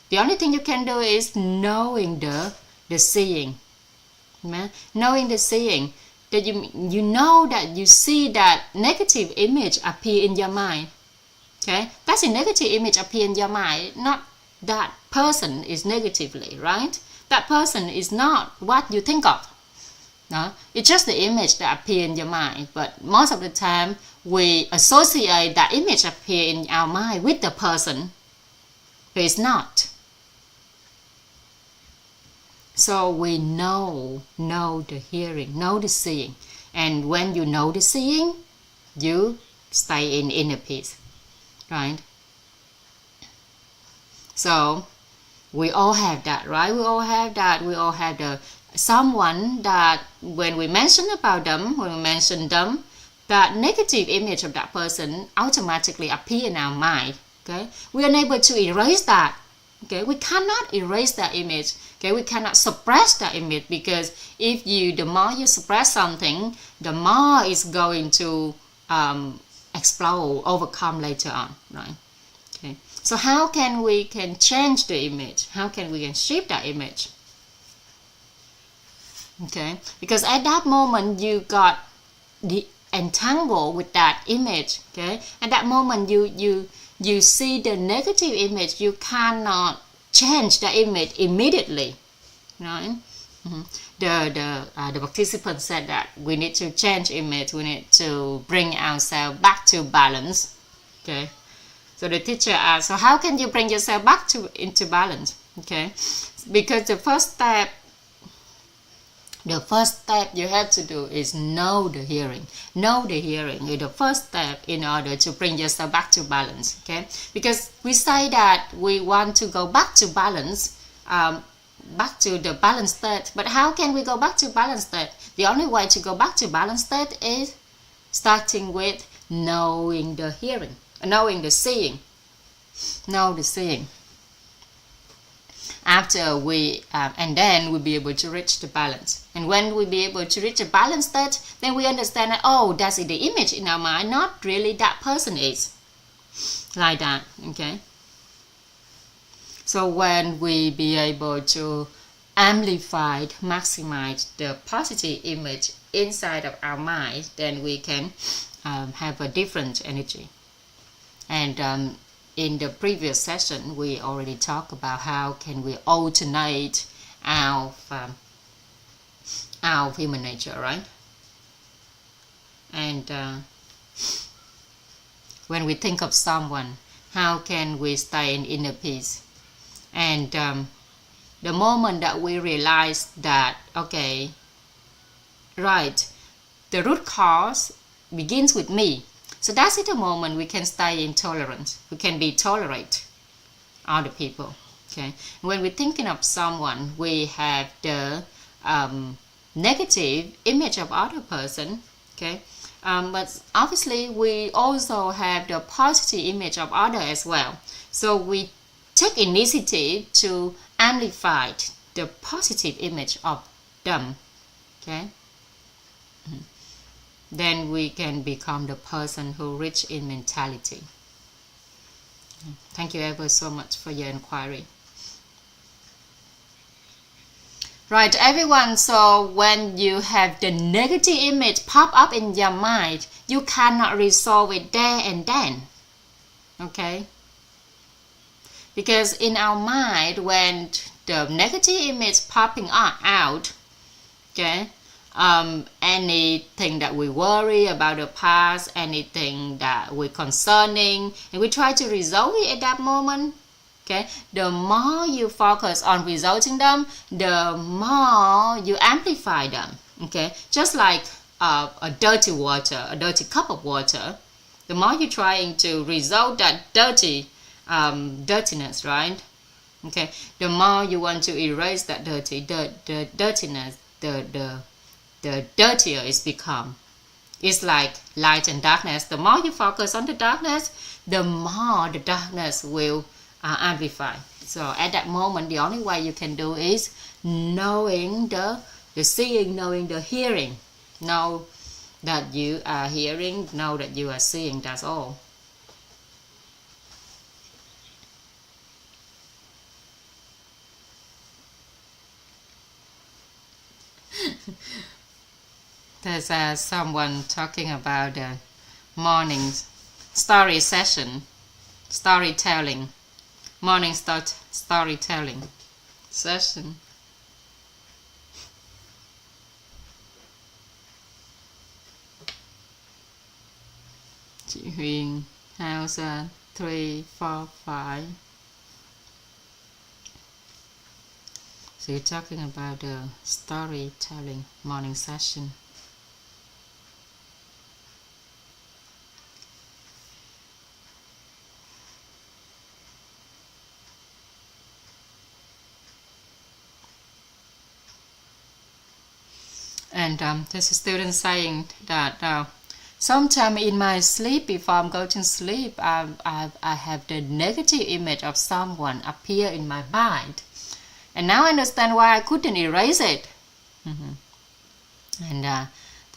The only thing you can do is knowing the seeing. Knowing the seeing, that you know that you see that negative image appear in your mind. Okay, that's a negative image appear in your mind, not that person is negatively, right? That person is not what you think of. No, it's just the image that appear in your mind. But most of the time, we associate that image appear in our mind with the person, but it's not. So we know the hearing, know the seeing. And when you know the seeing, you stay in inner peace, right? So we all have that, right? We all have that. We all have the someone that when we mention about them, that negative image of that person automatically appear in our mind, okay? We are unable to erase that. Okay, we cannot erase that image. Okay, we cannot suppress that image, because the more you suppress something, the more it's going to explode, overcome later on, right? Okay, so how can we change the image? How can we shift that image? Okay, because at that moment you got entangled with that image. Okay, at that moment you see the negative image, you cannot change the image immediately, right? The participant said that we need to change image, we need to bring ourselves back to balance. Okay, so the teacher asked, so how can you bring yourself back into balance? Okay, because the first step you have to do is know the hearing. Know the hearing is the first step in order to bring yourself back to balance. Okay, because we say that we want to go back to balance, back to the balanced state. But how can we go back to balanced state? The only way to go back to balanced state is starting with knowing the hearing, knowing the seeing. Know the seeing. After and then we'll be able to reach the balance. And when we be able to reach a balanced state, then we understand that, oh, that's the image in our mind, not really that person is. Like that, okay? So when we be able to amplify, maximize the positive image inside of our mind, then we can have a different energy. And in the previous session, we already talked about how can we alternate our human nature, right? And when we think of someone, how can we stay in inner peace? And the moment that we realize that, okay, right, the root cause begins with me. So that's the moment we can stay intolerant. We can be tolerate other people. Okay. When we're thinking of someone, we have the negative image of other person. Okay. But obviously we also have the positive image of other as well. So we take initiative to amplify the positive image of them. Okay. Then we can become the person who rich in mentality. Thank you ever so much for your inquiry. Right, everyone, so when you have the negative image pop up in your mind, you cannot resolve it there and then. Okay? Because in our mind, when the negative image popping out, okay, anything that we worry about the past, anything that we're concerning, and we try to resolve it at that moment, okay, the more you focus on resolving them, the more you amplify them. Okay, just like a dirty water, a dirty cup of water, the more you're trying to resolve that dirtiness, right? Okay, the more you want to erase that dirtiness, the dirtier it's become. It's like light and darkness. The more you focus on the darkness, the more the darkness will amplify. So at that moment, the only way you can do is knowing the seeing, knowing the hearing. Know that you are hearing, know that you are seeing, that's all. There's someone talking about the morning story session, storytelling, morning storytelling session. Chị Huyền, house 345. So you're talking about the storytelling morning session. And there's a student saying that sometime in my sleep, before I'm going to sleep, I have the negative image of someone appear in my mind. And now I understand why I couldn't erase it. And the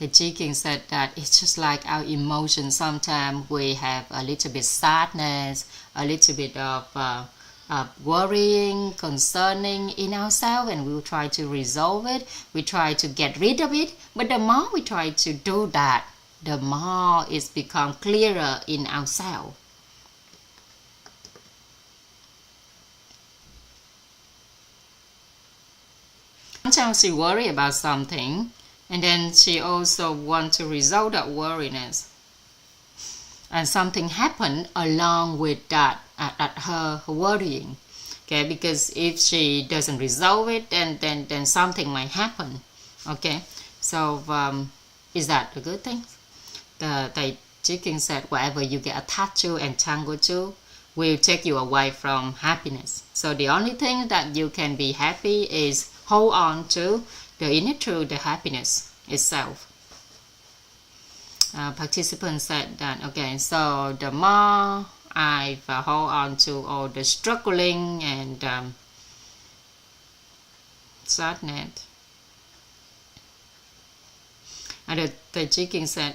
Jinking said that it's just like our emotions. Sometimes we have a little bit sadness, a little bit of worrying, concerning in ourselves, and we will try to resolve it. We try to get rid of it. But the more we try to do that, the more it's become clearer in ourselves. Sometimes she worry about something, and then she also want to resolve that worriness. And something happened along with that, her worrying. Okay, because if she doesn't resolve it, then something might happen. Okay, so is that a good thing? The chicken said, whatever you get attached to and tangled to will take you away from happiness. So the only thing that you can be happy is hold on to the inner truth, the happiness itself. Participants said that, okay, so the more I hold on to all the struggling and sadness. And the chicken said,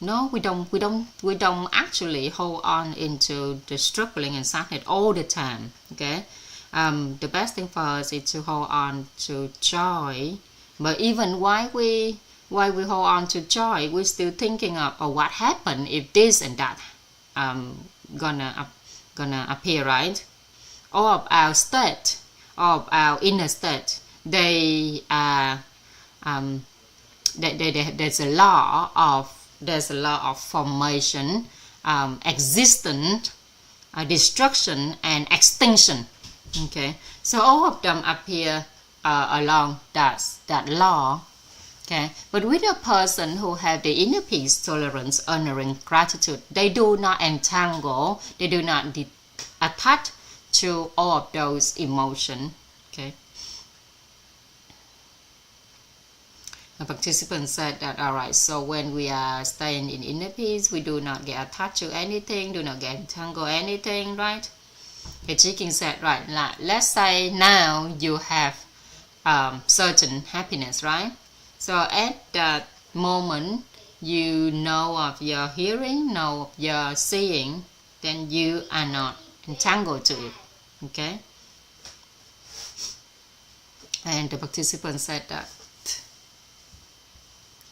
no, we don't actually hold on into the struggling and sadness all the time. Okay, the best thing for us is to hold on to joy. But even while we hold on to joy, we're still thinking of what happened if this and that gonna appear, right? All of our state, all of our inner state, they are there's a law of formation, existence, destruction, and extinction. Okay, so all of them appear along that law. Okay, but with a person who have the inner peace, tolerance, honoring, gratitude, they do not entangle, they do not attach to all of those emotions. Okay. A participant said that, all right, so when we are staying in inner peace, we do not get attached to anything, do not get entangled anything, right? Okay, King said, right, like, let's say now you have certain happiness, right? So at that moment, you know of your hearing, know of your seeing, then you are not entangled to it, okay? And the participant said that.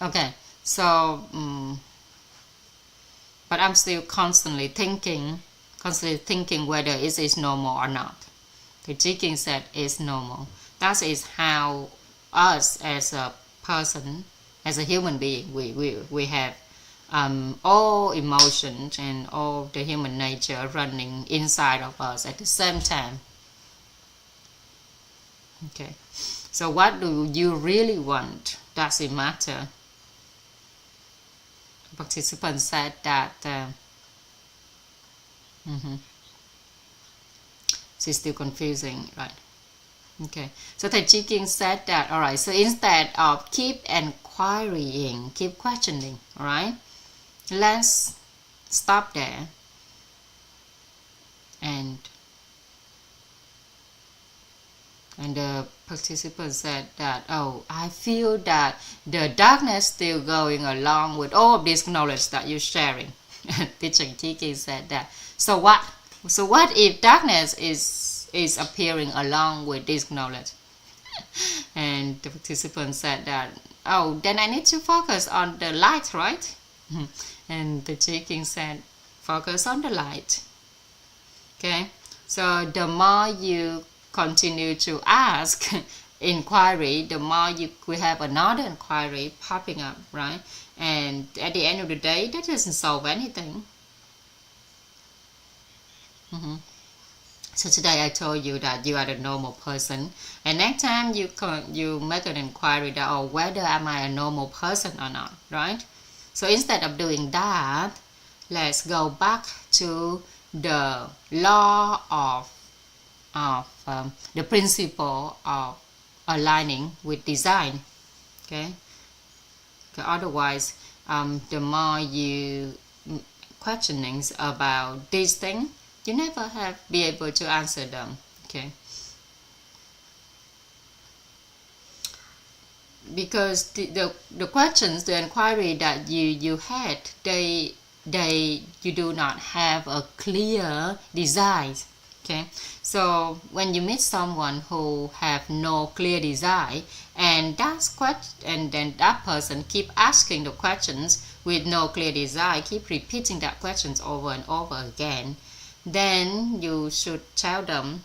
Okay, so, but I'm still constantly thinking whether it is normal or not. The King said it's normal. That is how us as a person, as a human being, we have all emotions and all the human nature running inside of us at the same time. Okay, so what do you really want? Does it matter? Participant said that she's still confusing, right? Okay, so Thầy King said that, all right, so instead of keep inquiring, keep questioning, all right, let's stop there and the participant said that, oh, I feel that the darkness still going along with all of this knowledge that you're sharing. Teacher King said that. So what if darkness is appearing along with this knowledge? And the participant said that, oh, then I need to focus on the light, right? And the King said, focus on the light. Okay, so the more you continue to ask inquiry, the more we have another inquiry popping up, right? And at the end of the day, that doesn't solve anything. So today I told you that you are the normal person, and next time you make an inquiry that, oh, whether am I a normal person or not, right? So instead of doing that, let's go back to the law of the principle of aligning with design. Okay, otherwise the more you questionings about these things, you never be able to answer them. Okay, because the questions, the inquiry that you had, you do not have a clear design. Okay, so when you meet someone who have no clear design, and then that person keep asking the questions with no clear design, keep repeating that questions over and over again, then you should tell them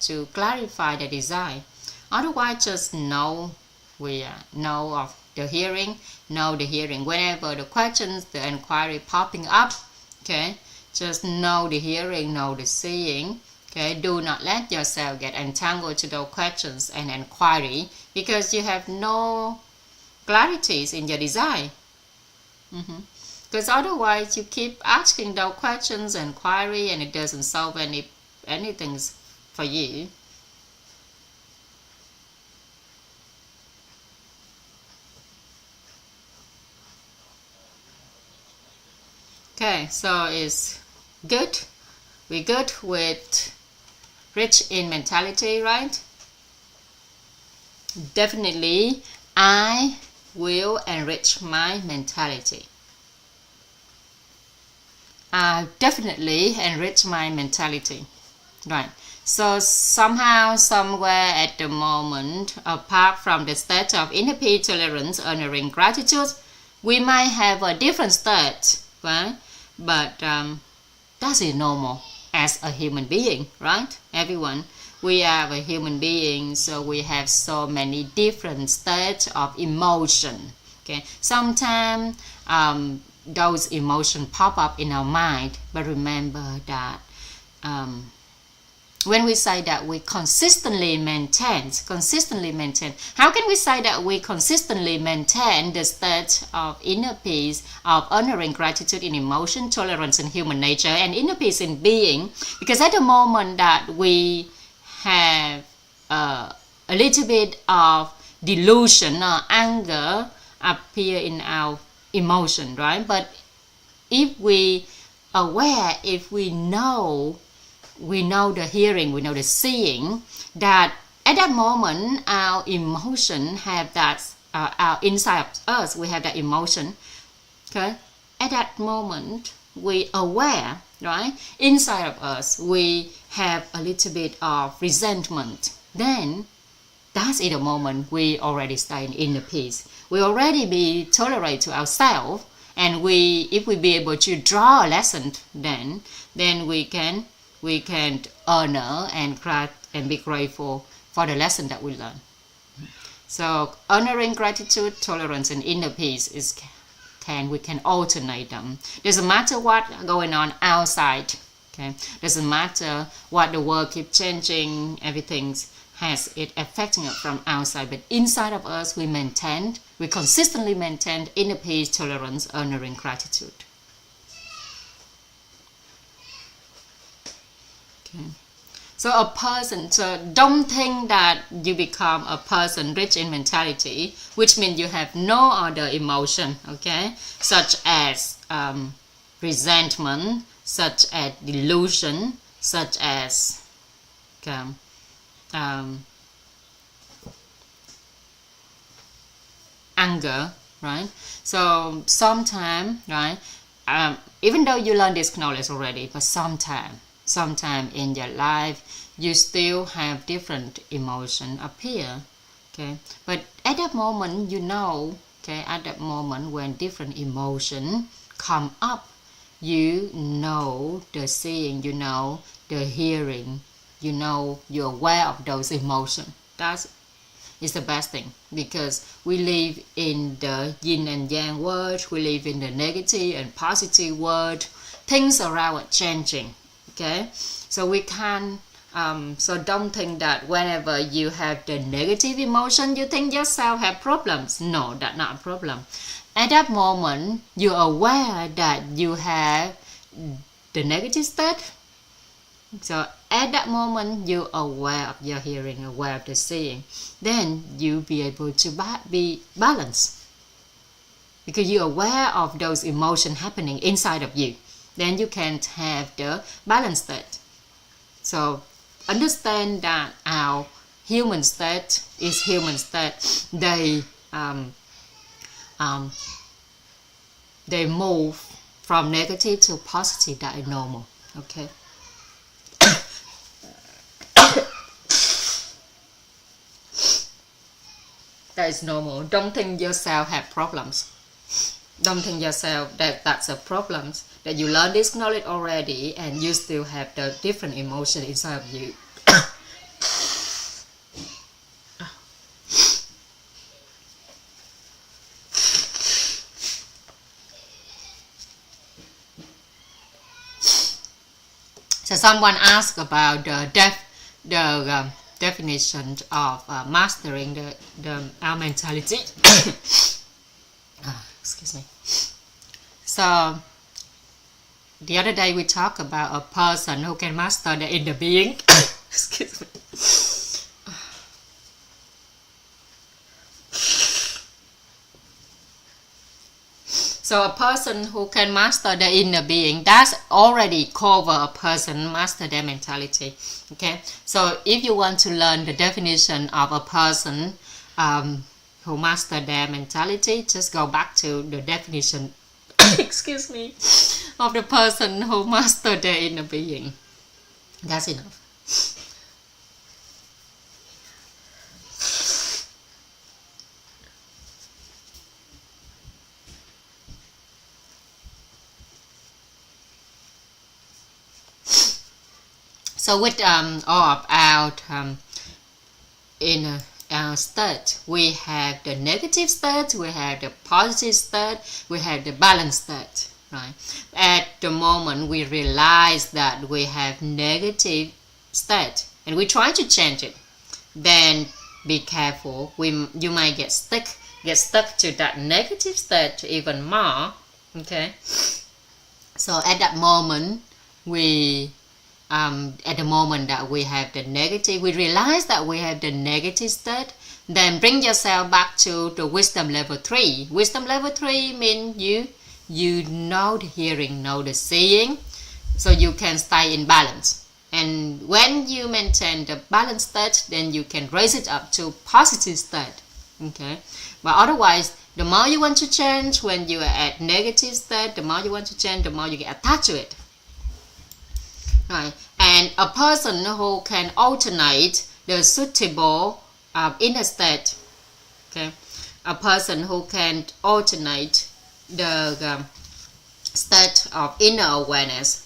to clarify the design. Otherwise, just know of the hearing, whenever the questions, the inquiry popping up. Okay, just know the hearing, know the seeing. Okay, do not let yourself get entangled to those questions and inquiry, because you have no clarities in your design. Because otherwise you keep asking those questions and inquiry, and it doesn't solve anything for you. Okay, so it's good. We're good with rich in mentality, right? Definitely, I will enrich my mentality. I definitely enrich my mentality, right? So somehow, somewhere at the moment, apart from the state of inner peace, tolerance, honoring, gratitude, we might have a different state, right? But that is normal as a human being, right? Everyone, we are a human being, so we have so many different states of emotion. Okay, sometimes those emotions pop up in our mind, but remember that when we say that we consistently maintain, how can we say that we consistently maintain the state of inner peace, of honoring gratitude in emotion, tolerance in human nature, and inner peace in being? Because at the moment that we have a little bit of delusion or anger appear in our emotion, right? But if we aware, if we know the hearing, we know the seeing, that at that moment our emotion have that, our inside of us, we have that emotion, okay? At that moment we aware, right? Inside of us we have a little bit of resentment. Then that's in the moment we already stay in inner peace. We already be tolerate to ourselves, and if we be able to draw a lesson, then we can honor and be grateful for the lesson that we learn. So honoring gratitude, tolerance, and inner peace we can alternate them. Doesn't matter what going on outside. Okay, doesn't matter what the world keeps changing. Everything has it affecting us from outside, but inside of us we consistently maintain inner peace, tolerance, honoring gratitude. Okay. So a person, so don't think that you become a person rich in mentality, which means you have no other emotion, okay, such as resentment, such as delusion, such as anger, right? So sometimes, right, even though you learn this knowledge already, but sometime in your life you still have different emotion appear, okay? But at that moment, at that moment when different emotion come up, you know the seeing, you know the hearing, you know you're aware of those emotions. That is the best thing, because we live in the yin and yang world, we live in the negative and positive world. Things around are changing, okay? So we can so don't think that whenever you have the negative emotion you think yourself have problems. No, that's not a problem. At that moment you're aware that you have the negative state. So at that moment you're aware of your hearing, aware of the seeing, then you'll be able to be balanced, because you're aware of those emotions happening inside of you. Then you can have the balanced state. So understand that our human state is human state. They move from negative to positive. That is normal, okay? That is normal. Don't think yourself have problems. Don't think yourself that's a problem, that you learn this knowledge already and you still have the different emotion inside of you. So someone asked about the definition of mastering our mentality. Excuse me. So the other day we talked about a person who can master the inner being. Excuse me. So a person who can master the inner being, that's already cover a person master their mentality. Okay. So if you want to learn the definition of a person who master their mentality, just go back to the definition excuse me, of the person who mastered their inner being. That's enough. So with all of our inner state, we have the negative state, we have the positive state, we have the balanced state, right? At the moment we realize that we have negative state and we try to change it, then be careful. You might get stuck to that negative state even more. Okay, so at that moment at the moment that we have the negative, we realize that we have the negative state, then bring yourself back to the wisdom level 3. Wisdom level 3 means you know the hearing, know the seeing, so you can stay in balance. And when you maintain the balanced state, then you can raise it up to positive state. Okay, but otherwise, the more you want to change, when you are at negative state, the more you want to change, the more you get attached to it. Right. And a person who can alternate the suitable inner state, okay, a person who can alternate the state of inner awareness,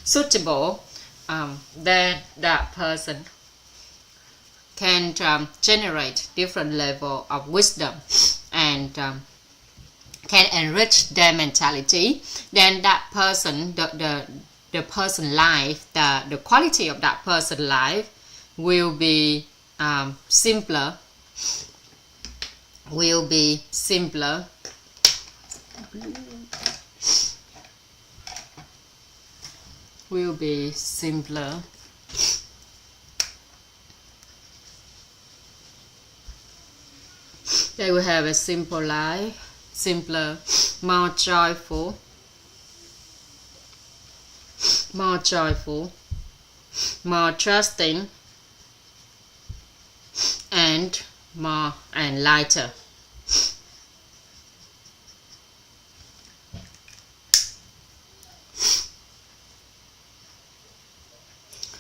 suitable, then that person can generate different level of wisdom and can enrich their mentality. Then that person, the person life, the quality of that person life will be simpler, They will have a simple life, simpler, more joyful, more trusting, and lighter.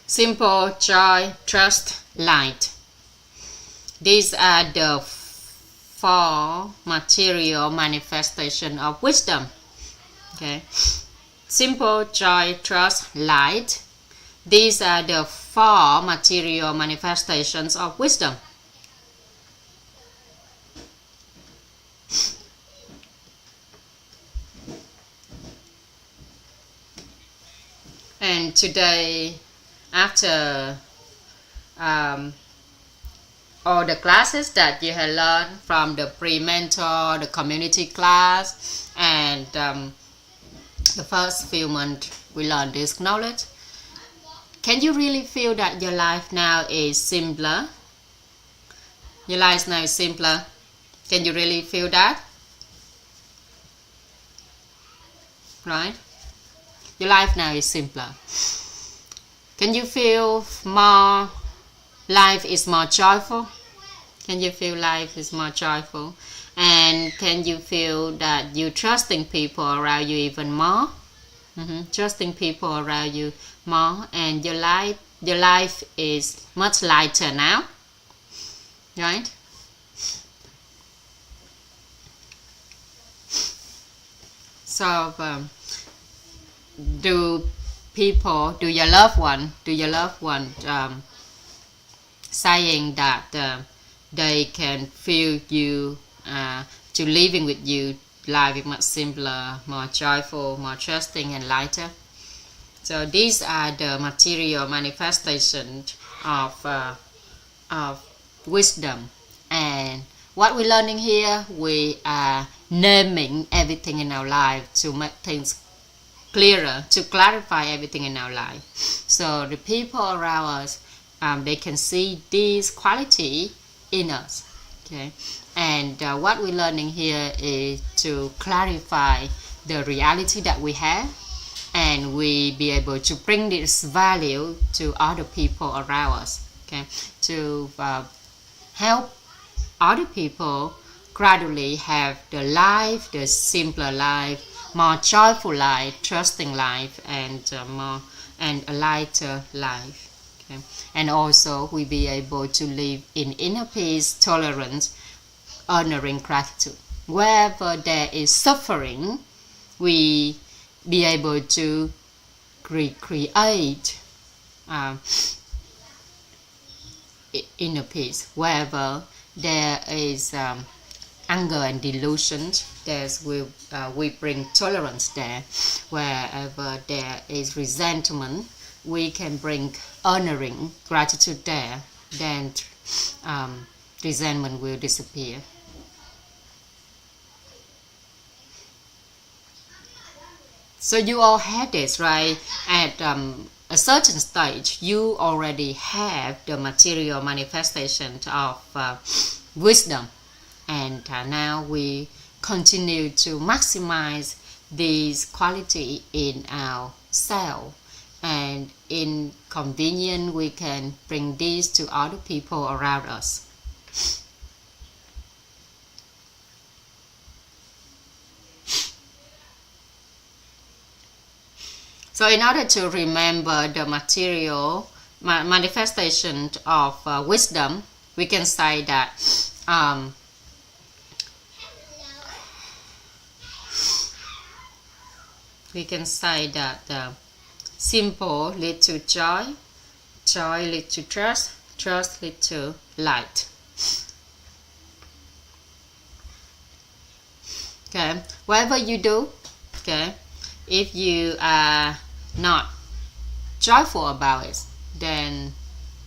Simple, joy, trust, light. These are the 4 material manifestation of wisdom. Okay, simple, joy, trust, light. These are the 4 material manifestations of wisdom. And today, after all the classes that you have learned from the PreMentor, the community class, and the first few months we learned this knowledge, can you really feel that your life now is simpler? Your life now is simpler. Can you really feel that? Right? Your life now is simpler. Can you feel more? Life is more joyful. Can you feel life is more joyful? And can you feel that you're trusting people around you even more? Trusting people around you more, and your life is much lighter now, right? So do your loved one saying that they can feel you to living with you, life is much simpler, more joyful, more trusting, and lighter. So these are the material manifestations of wisdom. And what we're learning here, we are naming everything in our life to make things clearer, to clarify everything in our life. So the people around us, they can see this quality in us. Okay, and what we're learning here is to clarify the reality that we have, and we be able to bring this value to other people around us. Okay, to help other people gradually have the life, the simpler life, more joyful life, trusting life, and a lighter life. Okay. And also we be able to live in inner peace, tolerance, honoring gratitude. Wherever there is suffering, we be able to create inner peace. Wherever there is anger and delusions. We bring tolerance there. Wherever there is resentment, we can bring honoring, gratitude there. Then resentment will disappear. So you all have this, right? At a certain stage, you already have the material manifestation of wisdom. And now we continue to maximize these quality in ourselves. And in convenience, we can bring these to other people around us. So in order to remember the material manifestation of wisdom, we can say that simple leads to joy, joy leads to trust, trust leads to light. Okay, whatever you do, okay, if you are not joyful about it, then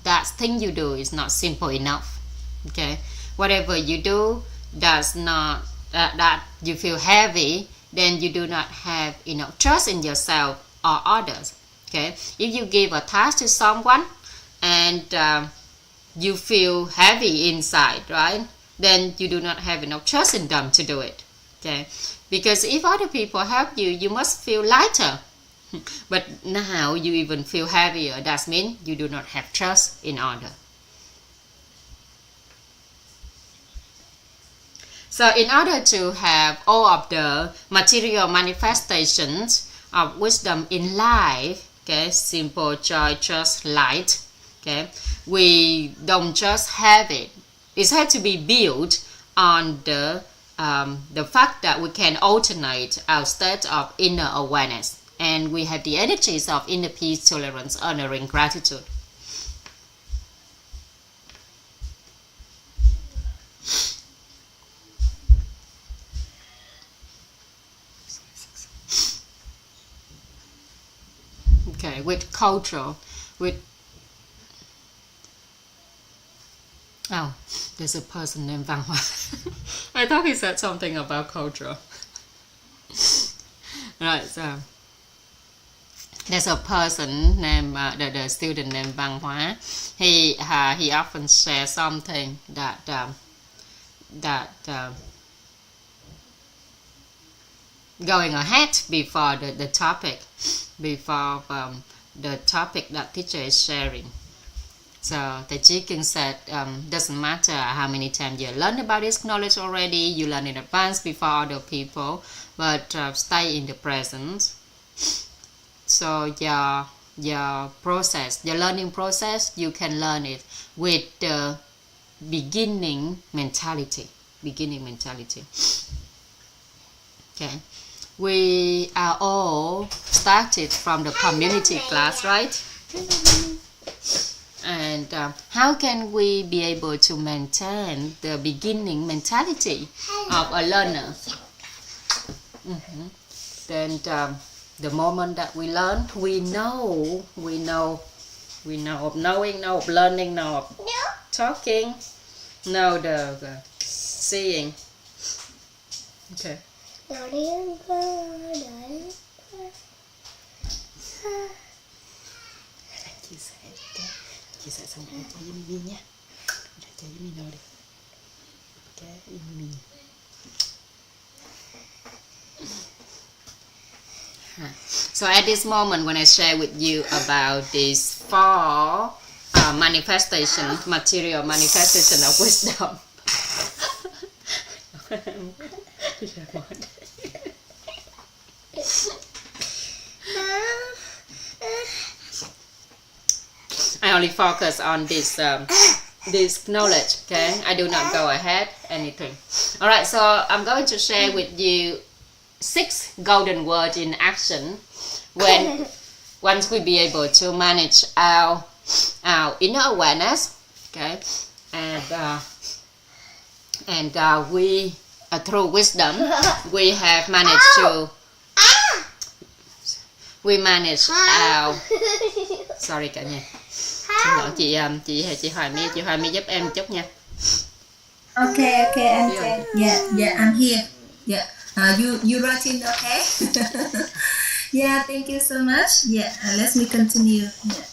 that thing you do is not simple enough. Okay, whatever you do does not that you feel heavy, then you do not have enough trust in yourself or others. Okay, if you give a task to someone and you feel heavy inside, right, then you do not have enough trust in them to do it. Okay, because if other people help you, you must feel lighter. But now you even feel heavier. That means you do not have trust in others. So in order to have all of the material manifestations of wisdom in life, okay, simple, joy, trust, light, okay, we don't just have it. It has to be built on the fact that we can alternate our state of inner awareness, and we have the energies of inner peace, tolerance, honoring, gratitude. Okay, with culture, there's a person named Văn Hoa. I thought he said something about culture. Right, so there's a person named the student named Văn Hoa. He often shares something that going ahead before the topic that teacher is sharing. So the King said, doesn't matter how many times you learn about this knowledge already, you learn in advance before other people, but stay in the present. So your process, your learning process, you can learn it with the beginning mentality. Okay, we are all started from the community class, right? And how can we be able to maintain the beginning mentality of a learner? Then the moment that we learn, we know of knowing, know of learning, know of talking, know the seeing. Okay. Chia sẻ xong rồi chơi với Mimi nha. Rồi chơi với Mino đi. Ok, với Mimi. So at this moment when I share with you about these 4 manifestation, material manifestation of wisdom. I only focus on this knowledge, okay? I do not go ahead anything. All right, so I'm going to share with you 6 golden words in action when once we be able to manage our inner awareness, okay? And we through wisdom, we have managed to our sorry cả nhà, xin lỗi chị Hoài My giúp em một chút nha. Okay, I'm yeah, I'm here. Yeah, you writing, okay? Yeah, thank you so much. Yeah, let me continue. Yeah.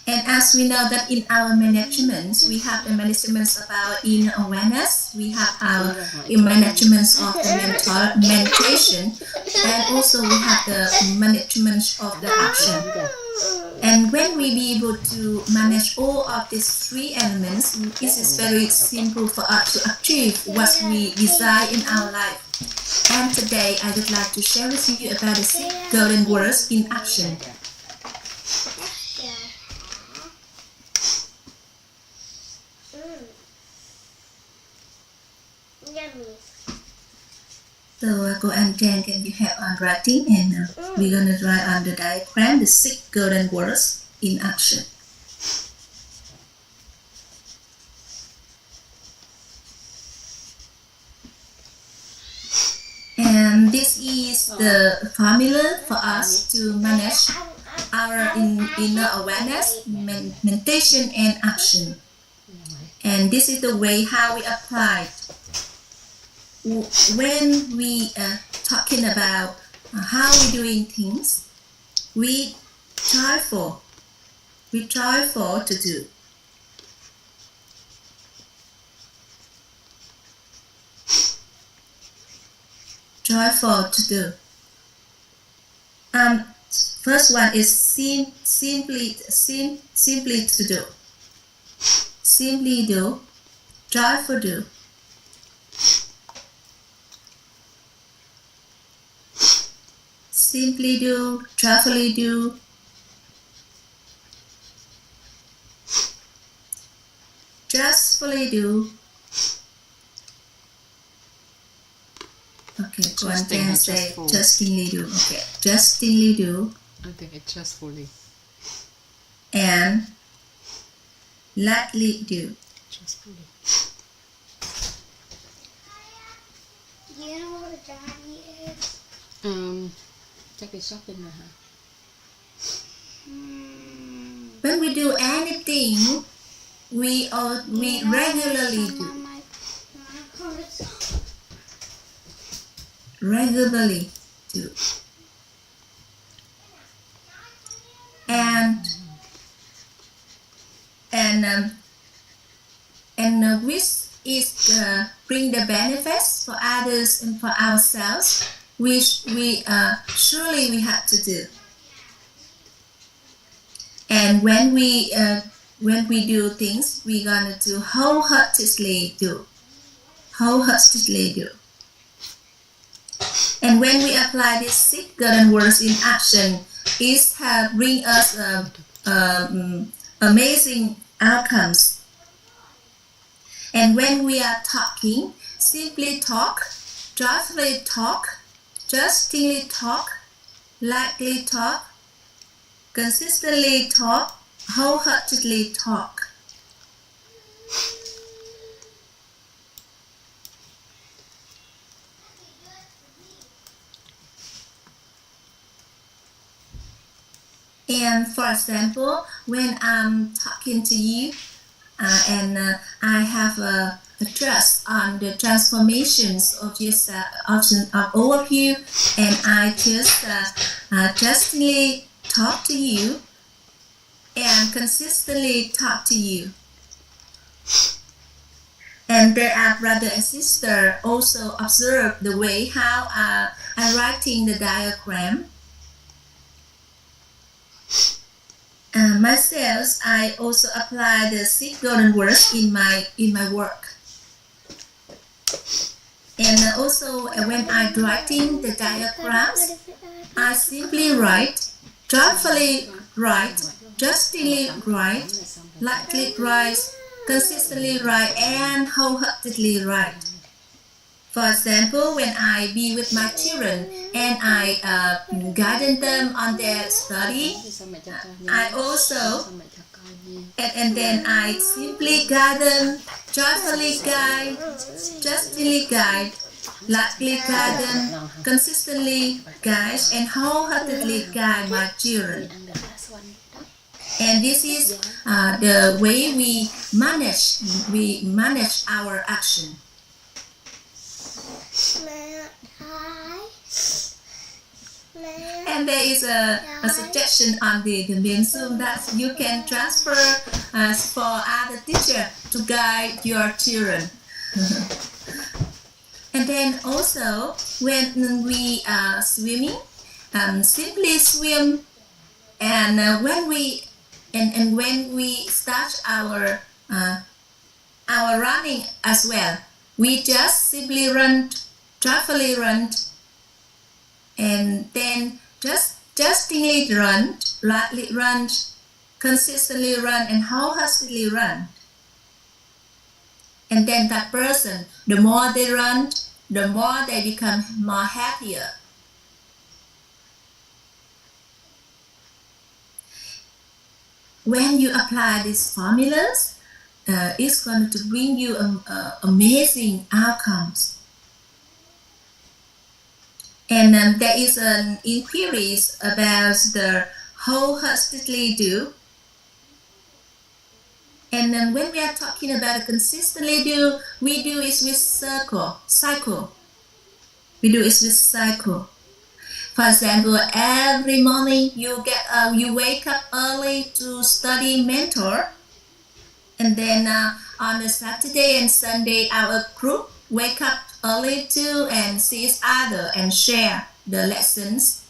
And as we know that in our management, we have the management of our inner awareness, we have our management of the meditation, and also we have the management of the action. And when we be able to manage all of these three elements, it is very simple for us to achieve what we desire in our life. And today I would like to share with you about the 6 golden words in action. So Cô and Trang, can you help on writing, and we're gonna write on the diagram the 6 golden words in action. And this is the formula for us to manage our inner awareness, meditation and action. And this is the way how we apply it. When we talking about how we doing things, we try for to do. Try for to do. First one is simply to do. Simply do. Try for do. Simply do, joyfully do. Justfully do. Okay, go on and say justingly do. Okay, justingly do. I think it's justfully. And lightly do. Justfully. Do you know what a johnny is? Chắc đi shopping rồi hả? When we do anything, we regularly do. Regularly do. And which is bring the benefits for others and for ourselves, which we surely we have to do. And when we do things, we're gonna do wholeheartedly do. Wholeheartedly do. And when we apply these 6 golden words in action, it bring us amazing outcomes. And when we are talking, simply talk, joyfully talk, justly talk, lightly talk, consistently talk, wholeheartedly talk. And for example, when I'm talking to you, and I have a trust on the transformations of yourself, of all of you, and I just justly talk to you and consistently talk to you. And there are brother and sister also observe the way how I'm writing the diagram. Myself, I also apply the 6 golden words in my work. And also when I'm writing the diagrams, I simply write, joyfully write, justly write, lightly write, consistently write, and wholeheartedly write. For example, when I be with my children and I guide them on their study, I also And then I simply guide them, joyfully guide, justly guide, lightly guide them, consistently guide, and wholeheartedly guide my children. And this is the way we manage our action. And there is a suggestion on the main Zoom that you can transfer for other teacher to guide your children. And then also when we are swimming, simply swim. And when we start our running as well, we just simply run, joyfully run, and then justly run, lightly run, consistently run, and wholeheartedly run. And then that person, the more they run, the more they become more happier. When you apply these formulas, it's going to bring you amazing outcomes. And there is an inquiries about the wholeheartedly do. And then when we are talking about consistently do, we do it with cycle. We do it with cycle. For example, every morning you wake up early to study mentor, and then on the Saturday and Sunday, our group wake up early too and see each other and share the lessons.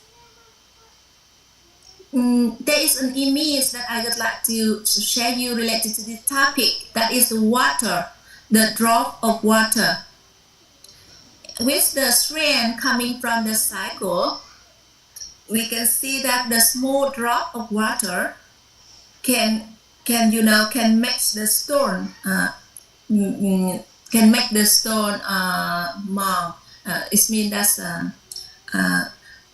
There is an image that I would like to share you related to this topic. That is the water, the drop of water. With the strength coming from the cycle, we can see that the small drop of water can make the stone more. It means that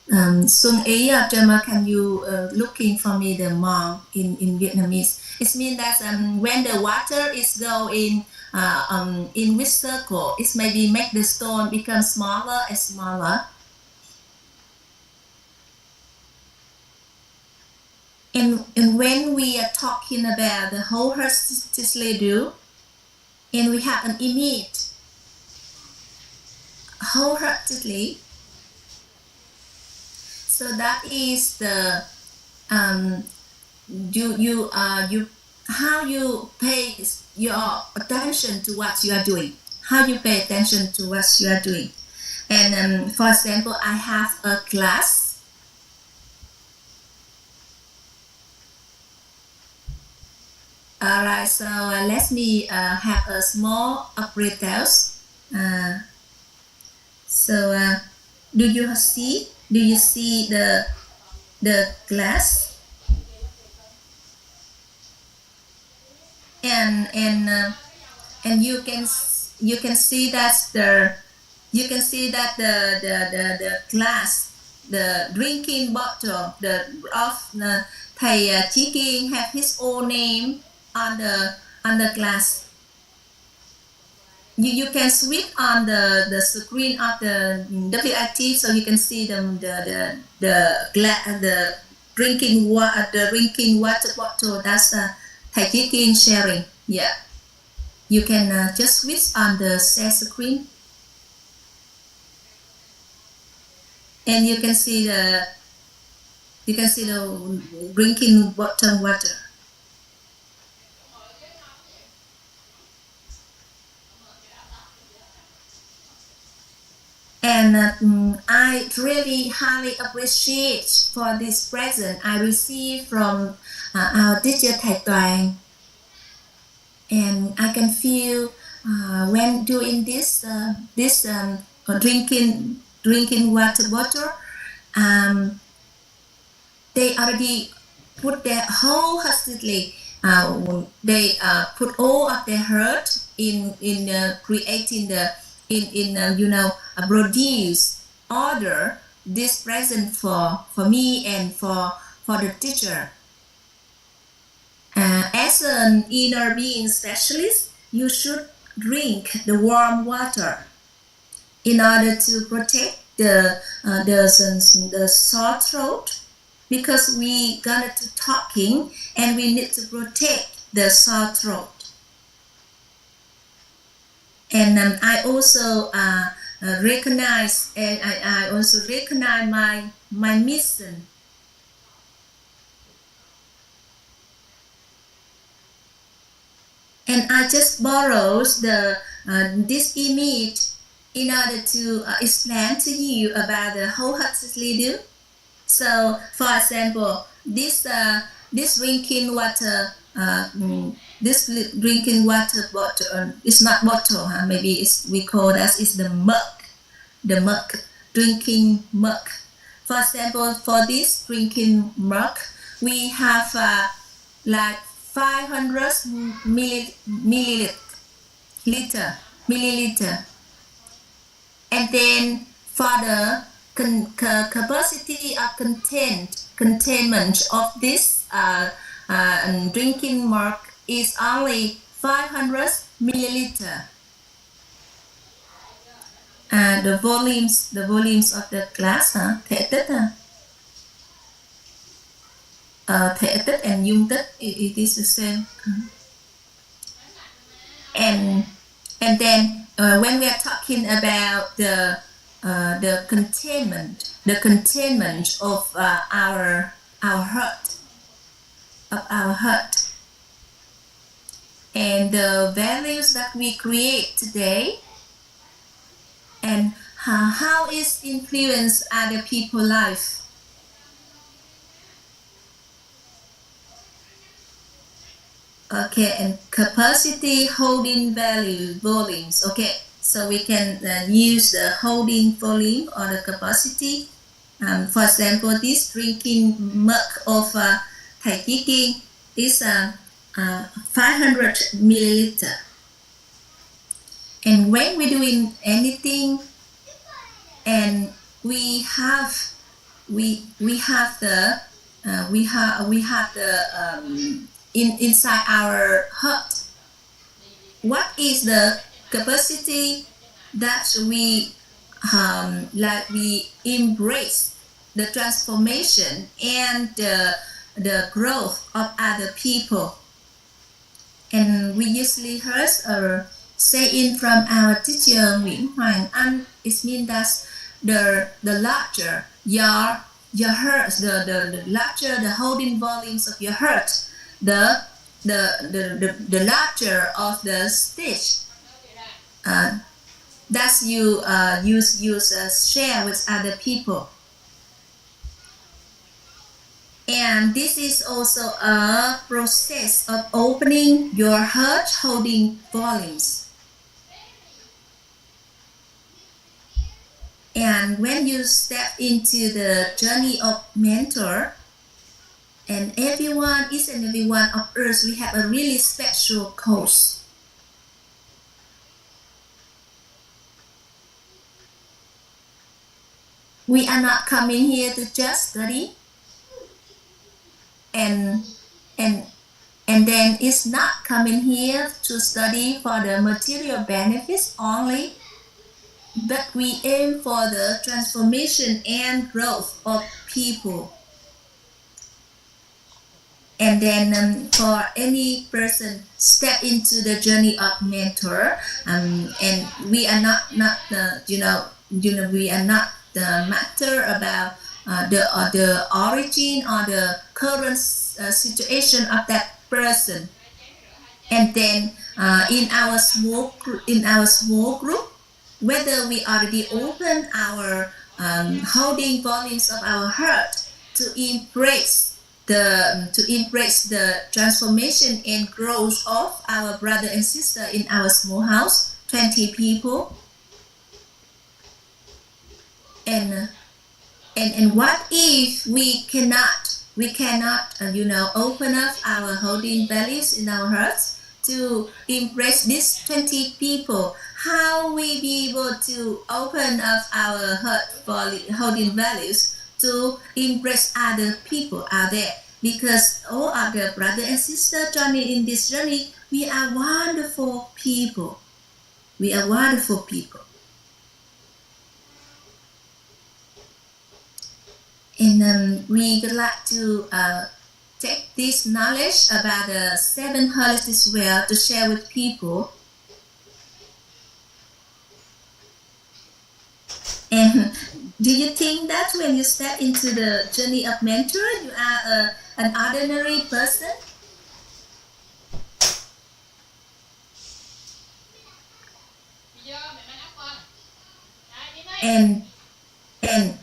Xuân Ý Trema, can you looking for me the more in Vietnamese? It means that when the water is going in with circle, it maybe make the stone become smaller and smaller. And when we are talking about the wholeheartedly do, and we have an image, wholeheartedly. So that is the how you pay your attention to what you are doing. How you pay attention to what you are doing. And for example, I have a class. Alright, so let me have a small operators. Do you see? Do you see the glass? And you can see that the glass, the drinking bottle, thầy Chí Kiên have his own name on the glass. You can switch on the screen of the WIT so you can see the drinking water bottle. That's thầy Chí Kiên sharing. Yeah, you can just switch on the share screen, and you can see the drinking bottle water. And I really highly appreciate for this present I received from our teacher Thầy Toàn. And I can feel when doing this drinking water bottle, they already put their wholeheartedly. They put all of their heart in creating produce, order this present for me and for the teacher. As an inner being specialist, you should drink the warm water in order to protect the sore throat, because we gonna to talking and we need to protect the sore throat. And I also recognize, and I also recognize my mission. And I just borrowed this image in order to explain to you about the wholeheartedly do. So, for example, this drinking water, this drinking water bottle, it's not bottle, maybe we call that is the mug, drinking mug. For example, for this drinking mug, we have like 500 milliliter. And then for the capacity of containment of this drinking mug is only 500 milliliter. The volumes of the glass, thể tích, thể tích and dung tích, it is the same. And then when we are talking about the containment of our heart, and the values that we create today, and how it influence other people's life. Okay, and capacity, holding value, volumes. Okay, so we can use the holding volume or the capacity. For example, this drinking mug of Thầy Chí Kiên is 500 milliliter. And when we're doing anything, and we have the inside our heart, what is the capacity that we embrace the transformation and the growth of other people. And we usually heard saying from our teacher Nguyễn Hoàng Anh, it means that the larger your heart, the larger the holding volumes of your heart, the larger of the stage that you share with other people. And this is also a process of opening your heart holding volumes. And when you step into the journey of mentor, and each and every one of us, we have a really special course. We are not coming here to just study, and then it's not coming here to study for the material benefits only, but we aim for the transformation and growth of people. And then for any person step into the journey of mentor, and we are not we are not the matter about the origin or the current situation of that person. And then in our small group, whether we already open our holding volumes of our heart to embrace the transformation and growth of our brother and sister in our small house, 20 people. And what if we cannot open up our holding values in our hearts to embrace these 20 people? How we be able to open up our heart holding values to embrace other people out there? because all other brother and sister joining in this journey, we are wonderful people. We are wonderful people. And we would like to take this knowledge about the 7 holistic well to share with people. And do you think that when you step into the journey of mentor, you are an ordinary person? And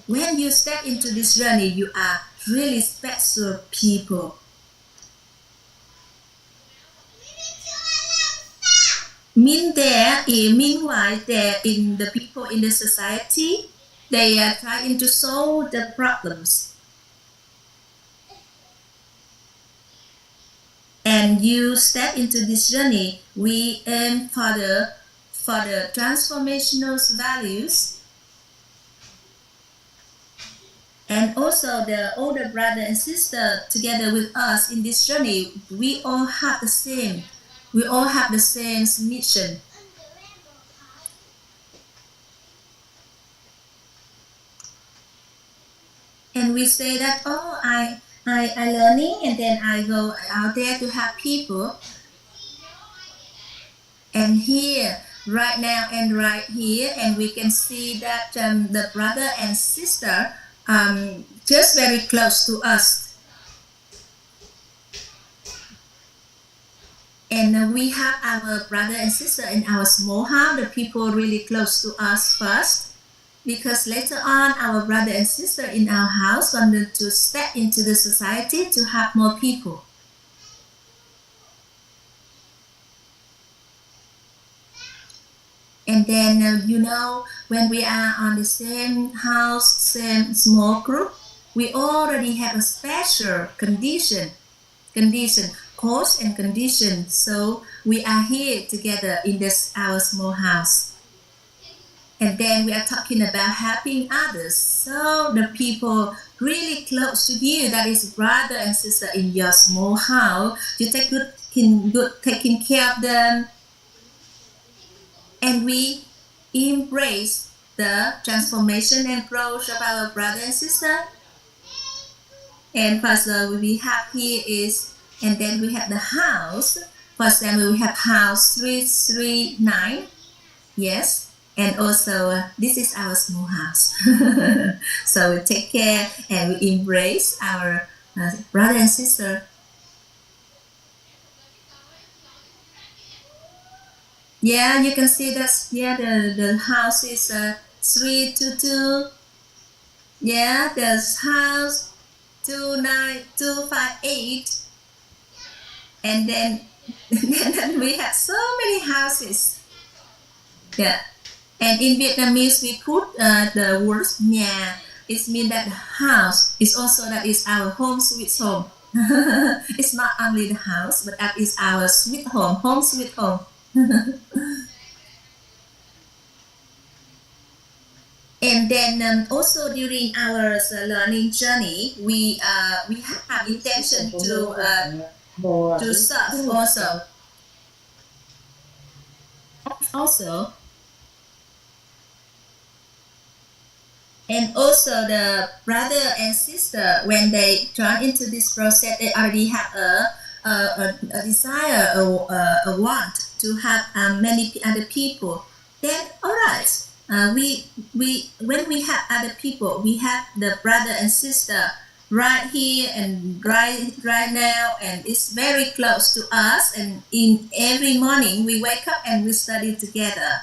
when you step into this journey, you are really special people. Meanwhile, in the people in the society, they are trying to solve the problems. And you step into this journey, we aim for the transformational values. And also the older brother and sister together with us in this journey, we all have the same mission. And we say that, I learning, and then I go out there to help people. And here, right now and right here, and we can see that the brother and sister just very close to us. And we have our brother and sister in our small house, the people really close to us first, because later on our brother and sister in our house wanted to step into the society to have more people. And then, when we are on the same house, same small group, we already have a special condition, cause and condition. So we are here together in our small house. And then we are talking about helping others. So the people really close to you, that is brother and sister in your small house, you take good taking care of them. And we embrace the transformation and growth of our brother and sister. And first we have here is, and then we have the house. For example, we have house 339. Yes. And also this is our small house. So we take care and we embrace our brother and sister. Yeah, you can see that. Yeah, the house is 322. Yeah, the house 29258. And then we have so many houses. Yeah, and in Vietnamese we put the word nhà. It means that the house is also that is our home sweet home. It's not only the house, but that is our sweet home sweet home. And then also during our learning journey, we have intention to serve also. And also the brother and sister, when they join into this process, they already have a desire, a want to have many other people. Then all right, when we have other people, we have the brother and sister right here and right now, and it's very close to us. And in every morning we wake up and we study together.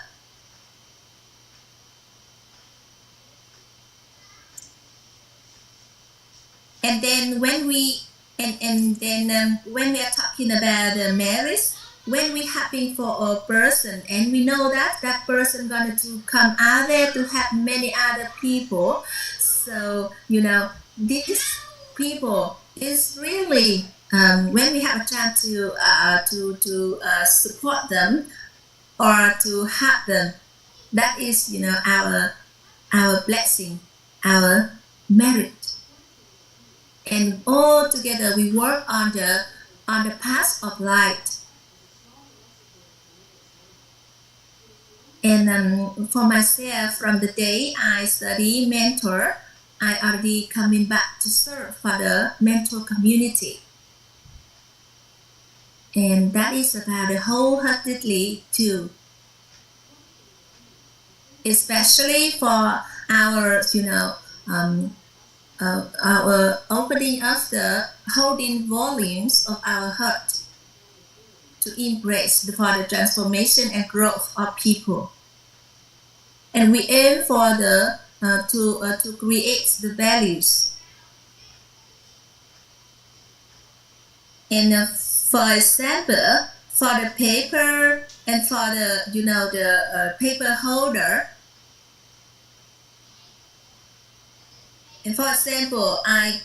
And then when we when we are talking about the marriage, when we happy for a person and we know that that person going to come out there to have many other people, so these people is really when we have a chance to support them or to help them, that is our blessing, our merit. And all together we work on the path of light. And for myself, from the day I study mentor, I already coming back to serve for the mentor community. And that is about the wholeheartedly too. Especially for our, our opening of the holding volumes of our heart to embrace for the transformation and growth of people. And we aim for the to create the values. And for example, for the paper and for the paper holder. And for example, I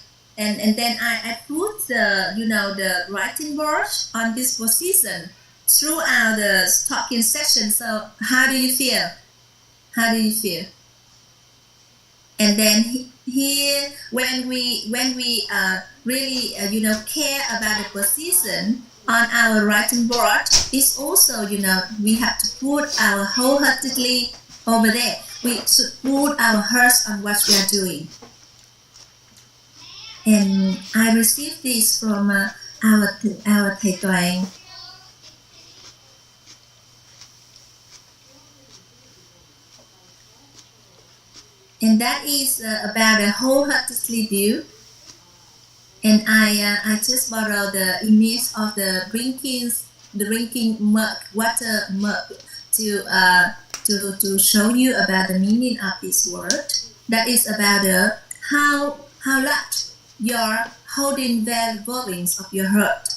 put the writing board on this position throughout the talking session. So how do you feel? How do you feel? And then here, when we really care about the position on our writing board, it's also we have to put our wholeheartedly over there. We should put our hearts on what we are doing. And I received this from our Thầy Toàn. And that is about a wholeheartedly view. And I just borrowed the image of the drinking water mug to show you about the meaning of this word. That is about how large your holding volumes of your heart.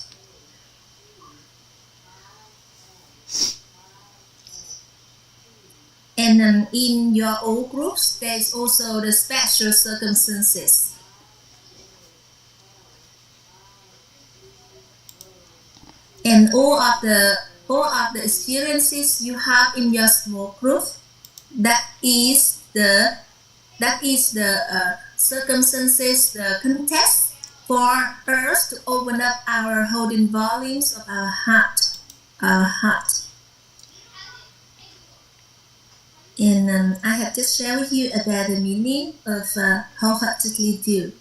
And in your own groups, there is also the special circumstances. And all of the experiences you have in your small group, that is the circumstances, the context for us to open up our holding volumes of our heart. And I have just shared with you about the meaning of wholeheartedly do.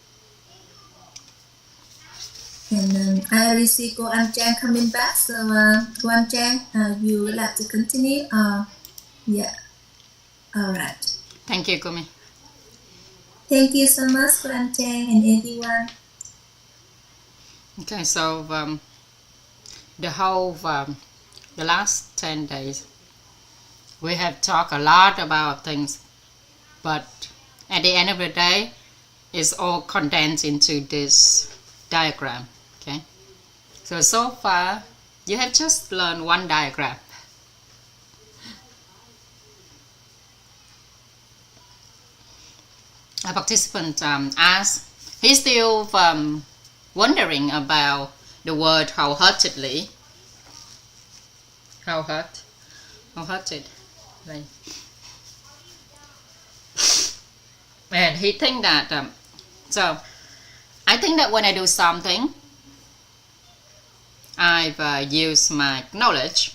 And I already see Cô Anh Trang coming back, so Cô Anh Trang, you would like to continue? Yeah. All right. Thank you, Kumi. Thank you so much, Cô Anh Trang and everyone. Okay, so the last 10 days, we have talked a lot about things, but at the end of the day, it's all condensed into this diagram. Okay, so far you have just learned one diagram. A participant asked, he's still wondering about the word wholeheartedly. Wholehearted. Right. And he think that so I think that when I do something, I've used my knowledge,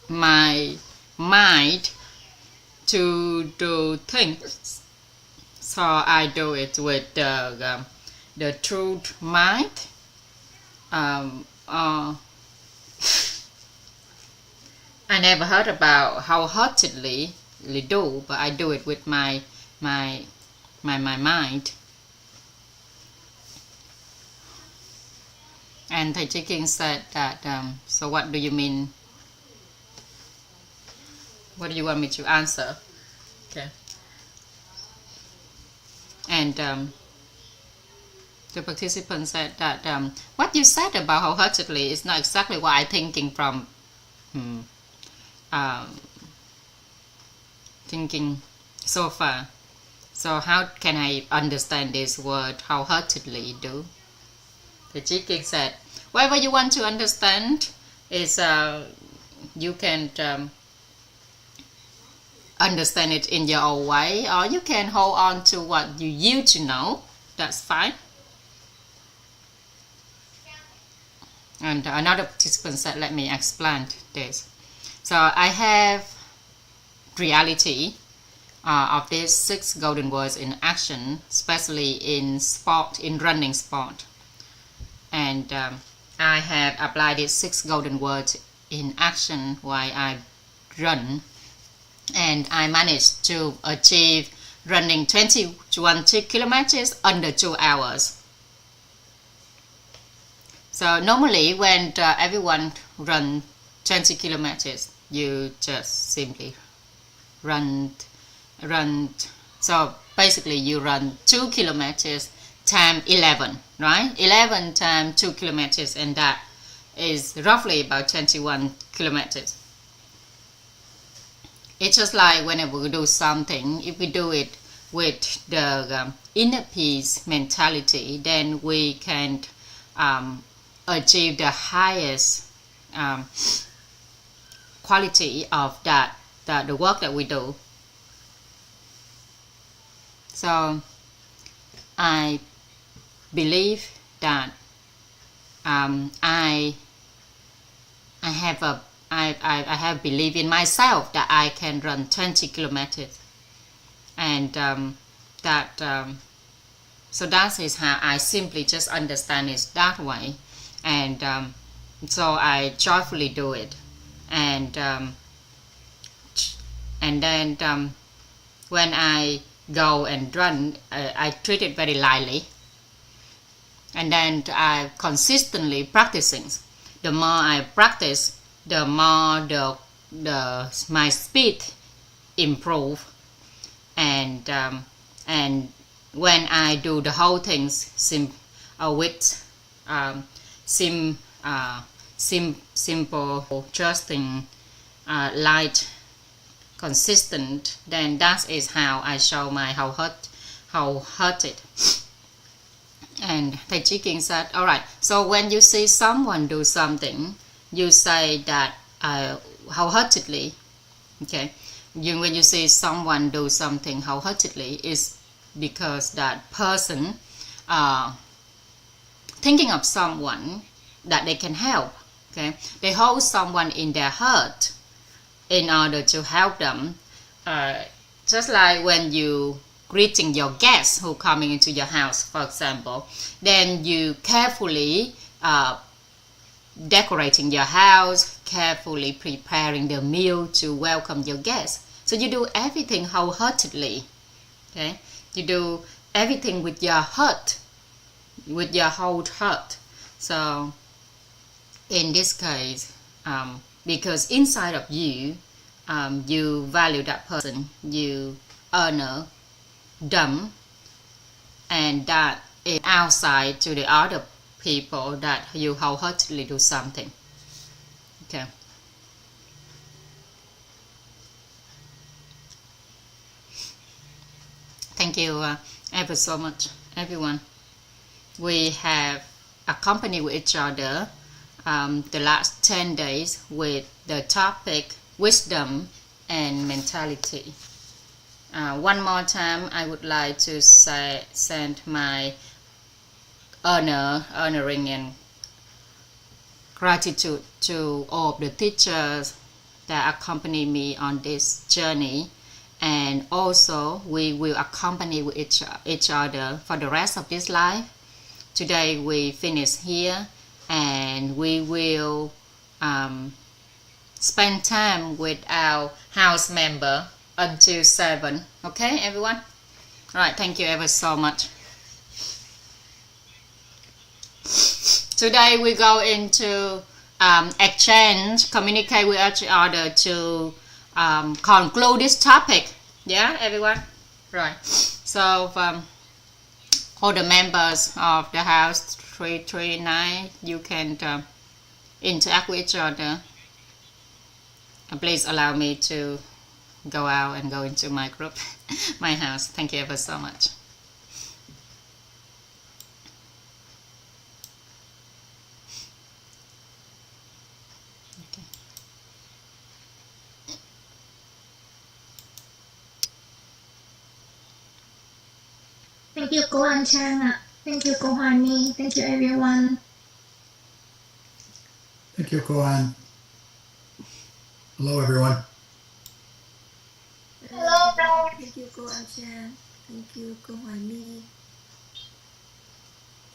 my mind to do things. So I do it with the truth mind. I never heard about wholeheartedly do, but I do it with my mind. And Thầy Kinh said that, so what do you mean? What do you want me to answer? Okay. And the participant said that what you said about wholeheartedly is not exactly what I'm thinking from thinking so far. So how can I understand this word wholeheartedly do? The King said, whatever you want to understand is you can understand it in your own way, or you can hold on to what you used to know. That's fine. And another participant said, let me explain this. So I have reality of these 6 golden words in action, especially in sport, in running sport. And I have applied these 6 golden words in action while I run. And I managed to achieve running 20 kilometers under 2 hours. So normally when everyone runs 20 kilometers, you just simply run. So basically you run 2 kilometers times 11, right? 11 times 2 kilometers, and that is roughly about 21 kilometers. It's just like whenever we do something, if we do it with the inner peace mentality, then we can achieve the highest quality of the work that we do. So I believe that I have belief in myself that I can run 20 kilometers, and so that is how I simply just understand it that way, and so I joyfully do it, and then when I go and run, I treat it very lightly, and then I consistently practicing. The more I practice, the more my speed improve, and when I do the whole things with simple, trusting, light, consistent, then that is how I show my wholehearted. And Thầy Chí Kiên said, all right, so when you see someone do something, you say that wholeheartedly, okay? When you see someone do something wholeheartedly, is because that person thinking of someone that they can help, okay? They hold someone in their heart in order to help them. Just like when you greeting your guests who coming into your house, for example, then you carefully decorating your house, carefully preparing the meal to welcome your guests. So you do everything wholeheartedly, okay? You do everything with your heart, with your whole heart. So in this case, because inside of you, you value that person, you honor them, and that is outside to the other people that you wholeheartedly do something. Okay. Thank you ever so much, everyone. We have accompanied with each other the last 10 days with the topic wisdom and mentality. One more time, I would like to send my honoring and gratitude to all of the teachers that accompany me on this journey, and also we will accompany with each other for the rest of this life. Today we finish here, and we will spend time with our house member until 7. Okay, everyone? All right, thank you ever so much. Today we go into exchange, communicate with each other to conclude this topic. Yeah, everyone? Right. So all the members of the house 339, you can interact with each other. Please allow me to go out and go into my group, my house. Thank you ever so much. Okay. Thank you, cô Anh Trang ạ. Thank you, cô Hoài My. Thank you, everyone. Thank you, Koan. Hello, everyone. Hello. Thank you, cô An Trang. Thank you, cô Hoài My.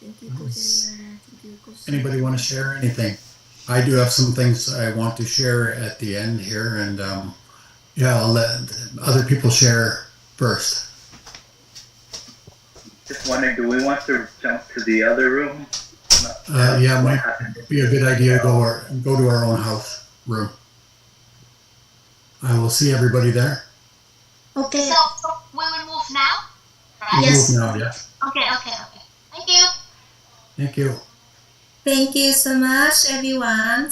Thank you, cô Gemma. Thank you, cô Xuân. Anybody want to share anything? I do have some things I want to share at the end here, and I'll let other people share first. Just wondering, do we want to jump to the other room? Yeah, might be a good idea to go to our own house room. I will see everybody there. Okay. So we will move now? Right? Yes. Move now, yeah. Okay. Thank you. Thank you. Thank you so much, everyone.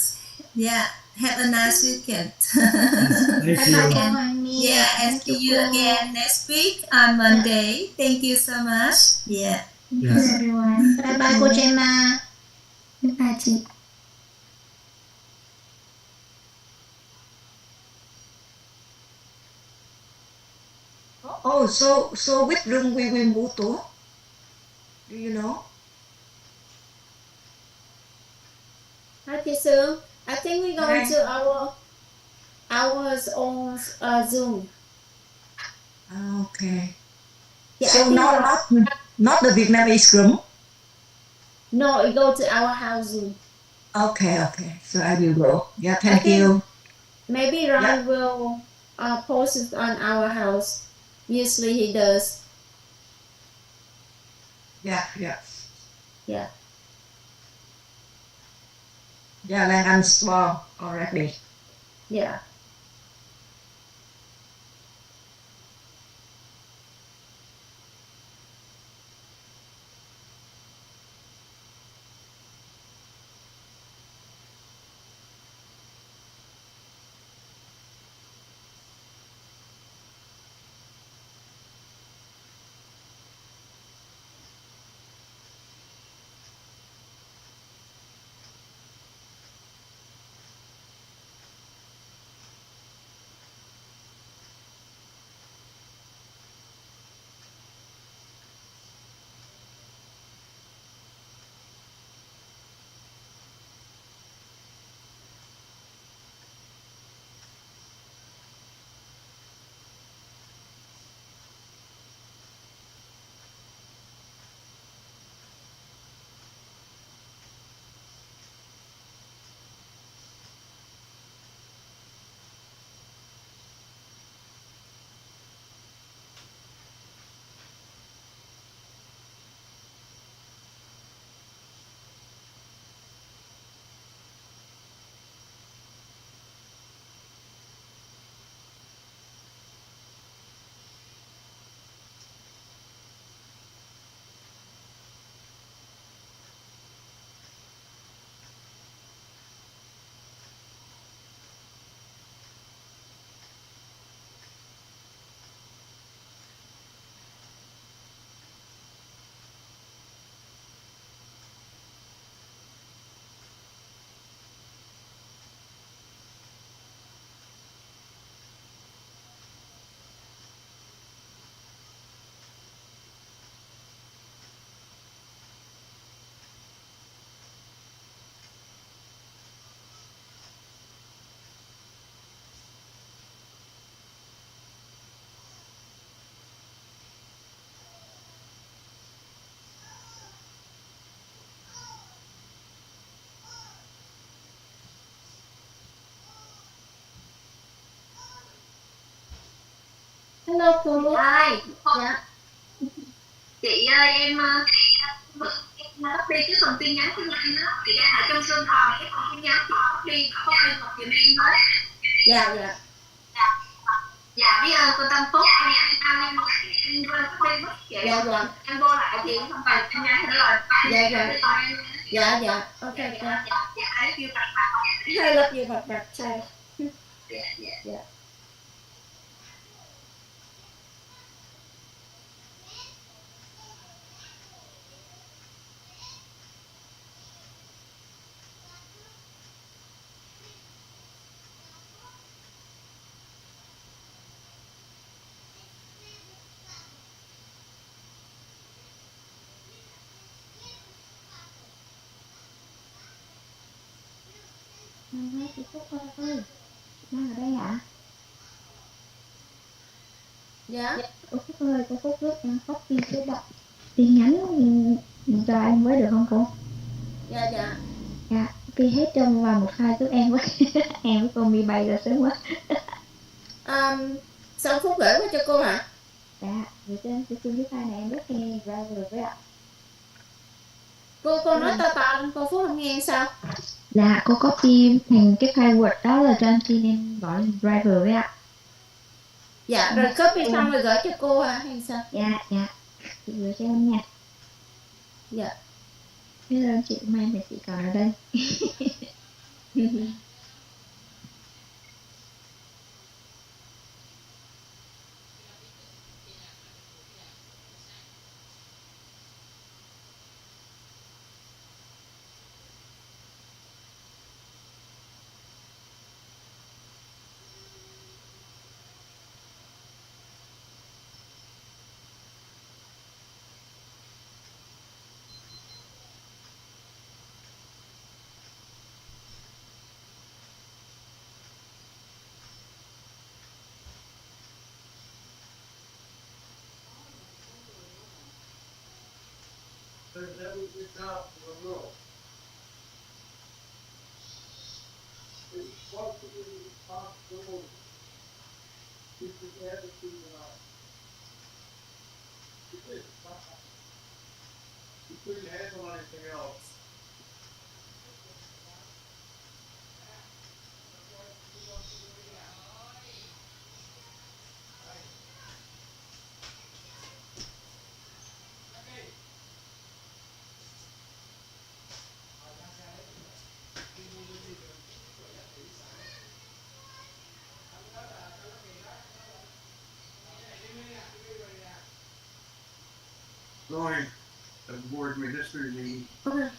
Yeah. Have a nice weekend. Thank you. Yeah, and see you again next week on Monday. Thank you so much. Yeah. Yes. Everyone. Bye bye, cô Gemma. Bye bye, chị. Oh, so which room we will move to? Do you know? Hi, Kisu. I think we're going Hi. to our own Zoom. Okay. Yeah, I So think not the Vietnamese room. No, we go to our house Zoom. Okay. So I will go. Yeah, I thank think you. maybe Ryan will post it on our house. Usually he does. Yeah. Yeah. Yeah, like I'm small already. Yeah. Hello, cô. Hi. Dạ. Chị ơi, em bắt đi cái phần tin nhắn của anh đó. Chị đang ở trong Zoom còn cái phần tin nhắn chị bắt đi có em một giùm em với. Dạ. Dạ biết ơn cô Tâm Phúc. Em quên bắt đi mất chị. Dạ. Em vô lại chị không phải tin nhắn nữa rồi. Dạ. Okay. Dạ, I love you bạch bạch. I love you, bạch trai. Dạ. Chị Phúc ơi, đang ở đây ạ? Dạ. Cô Phúc ơi, cô Phúc giúp em copy cái đọc tin nhắn cho em với được không cô? Dạ dạ. Dạ, copy hết trong vào một file giúp em với. Em với cô mi bay ra sớm quá. Xong Phúc gửi qua cho cô hả? Dạ, vậy cho em sẽ xin cái file này em rất nghe driver với ạ. Cô nói to to lên, cô Phúc không nghe sao? Dạ, cô copy thành cái file Word đó là cho anh xin em gọi là driver với ạ. Dạ, rồi copy xong rồi gửi cho cô hả hay sao? Dạ, chị gửi cho em nha. Dạ. Bây giờ chị mai thì chị còn ở đây. Rồi, the board registered me. Okay.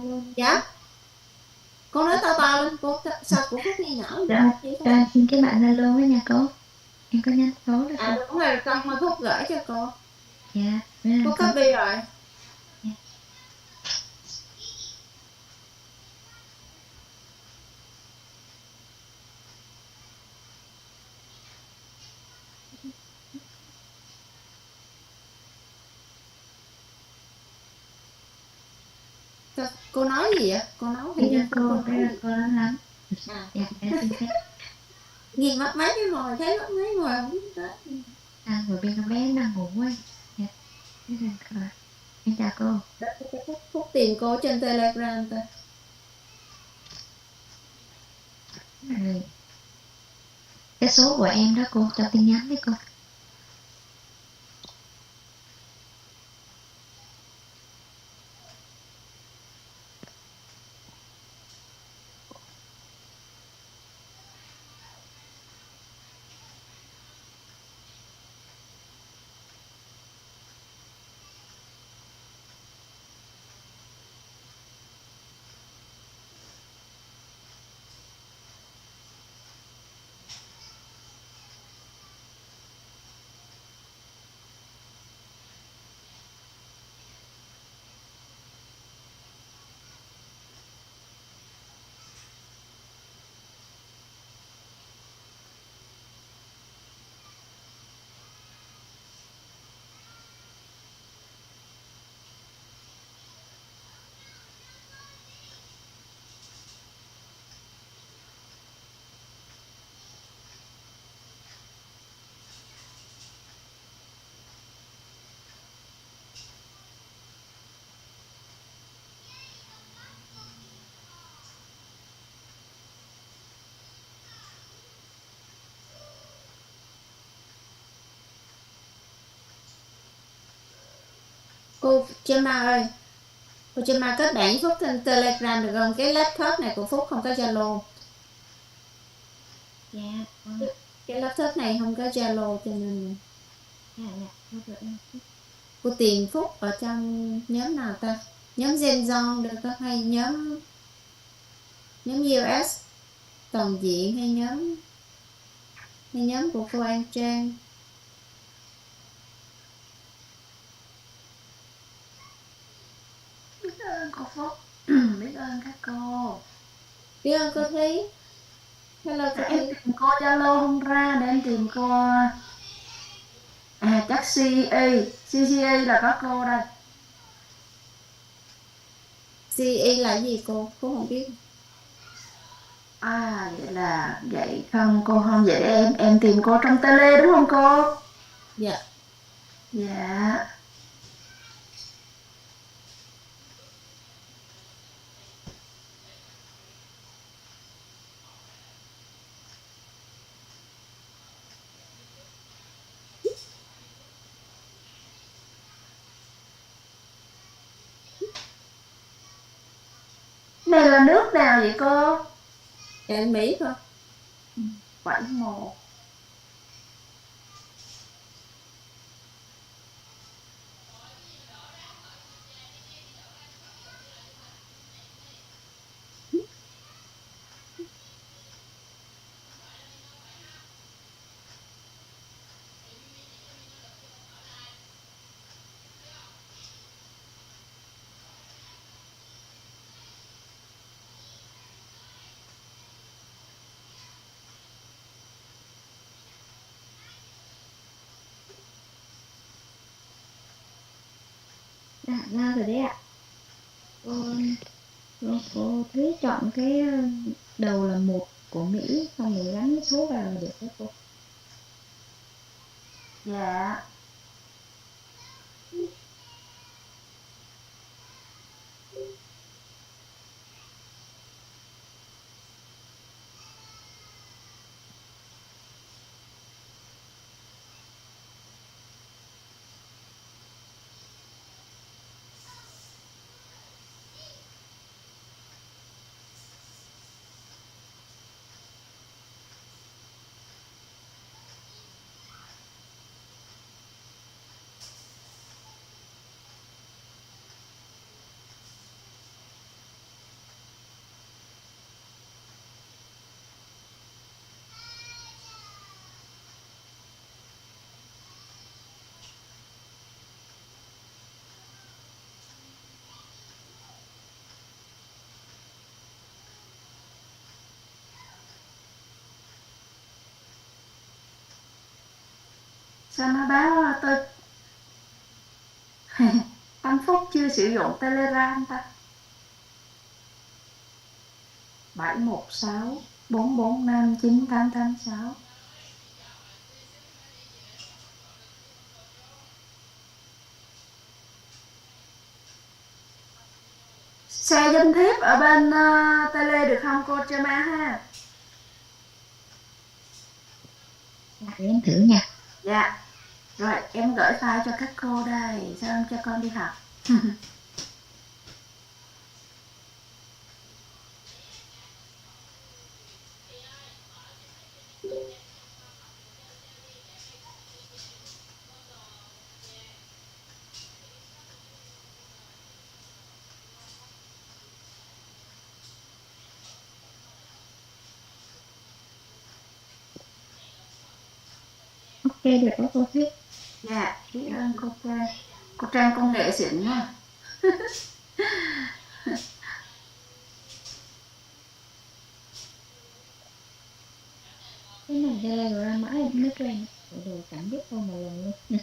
luôn. Dạ. Cô nói to lên, cô sao của Phúc nghe nhỏ Dạ, vậy thôi. xin cái bạn Zalo với nha cô. Em có nhắn số được À không? đúng rồi, con mà Phúc gửi cho cô. Dạ, biết ơn Phúc cô. copy rồi. Cô nói gì vậy? Cô nói hình Biết như ơn cô, nói biết ơn gì? cô lắm. À, Dạ, em xin phép. nhìn mắt mấy cái ngồi, thấy mắt mấy ngồi không biết tới. Ngồi bên con bé đang ngủ ấy. Dạ, biết ơn cô. Em chào cô. Phúc tìm cô trên Telegram thôi. Rồi. Cái số của em đó cô, cho tin nhắn với cô. Cô Gemma ơi, cô Gemma kết bạn với Phúc trên Telegram được không? Cái laptop này của Phúc không có Zalo. Dạ, Cái laptop này không có Zalo cho nên dạ, cô được em. cô tìm Phúc ở trong nhóm nào ta? Nhóm Gen Zone được không? Hay nhóm US toàn diện hay nhóm của cô An Trang? Biết ơn cô Phúc. Biết ơn các cô. Biết ơn cô Thúy. Hello cô Em Thúy. tìm cô Zalo không ra để em tìm cô. À, chắc CCA là có cô đây. CE là gì cô không biết. À, vậy không cô, không vậy em tìm cô trong tele đúng không cô? Dạ. Dạ. Này là nước nào vậy cô? Dạ Mỹ thôi. 71. Dạ, ra rồi đấy ạ. Cô Thúy chọn cái đầu là 1 của Mỹ, xong rồi gắn cái số vào là được đấy cô. Dạ. Sao nó báo tôi Tâm Phúc chưa sử dụng Telegram ta? 716 445 9886. Share danh thiếp ở bên Tele được không cô Trama ha? Để em thử nha. Dạ. Rồi em gửi file cho các cô đây, sao em cho con đi học. Ok được đó cô Thúy. Dạ, biết ơn cô Trang. Cô Trang công nghệ xịn nha. Cái này Telegram mãi em mới quen. Rồi chẳng biết đâu một lần luôn.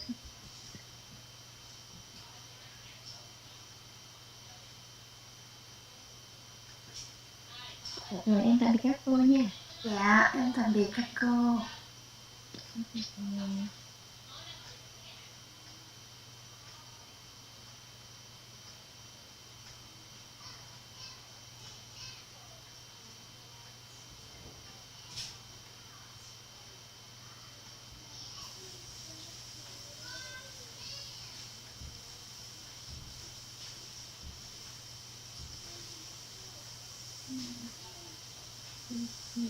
Rồi em tạm biệt các cô nha. Dạ, em tạm biệt các cô. Ừ.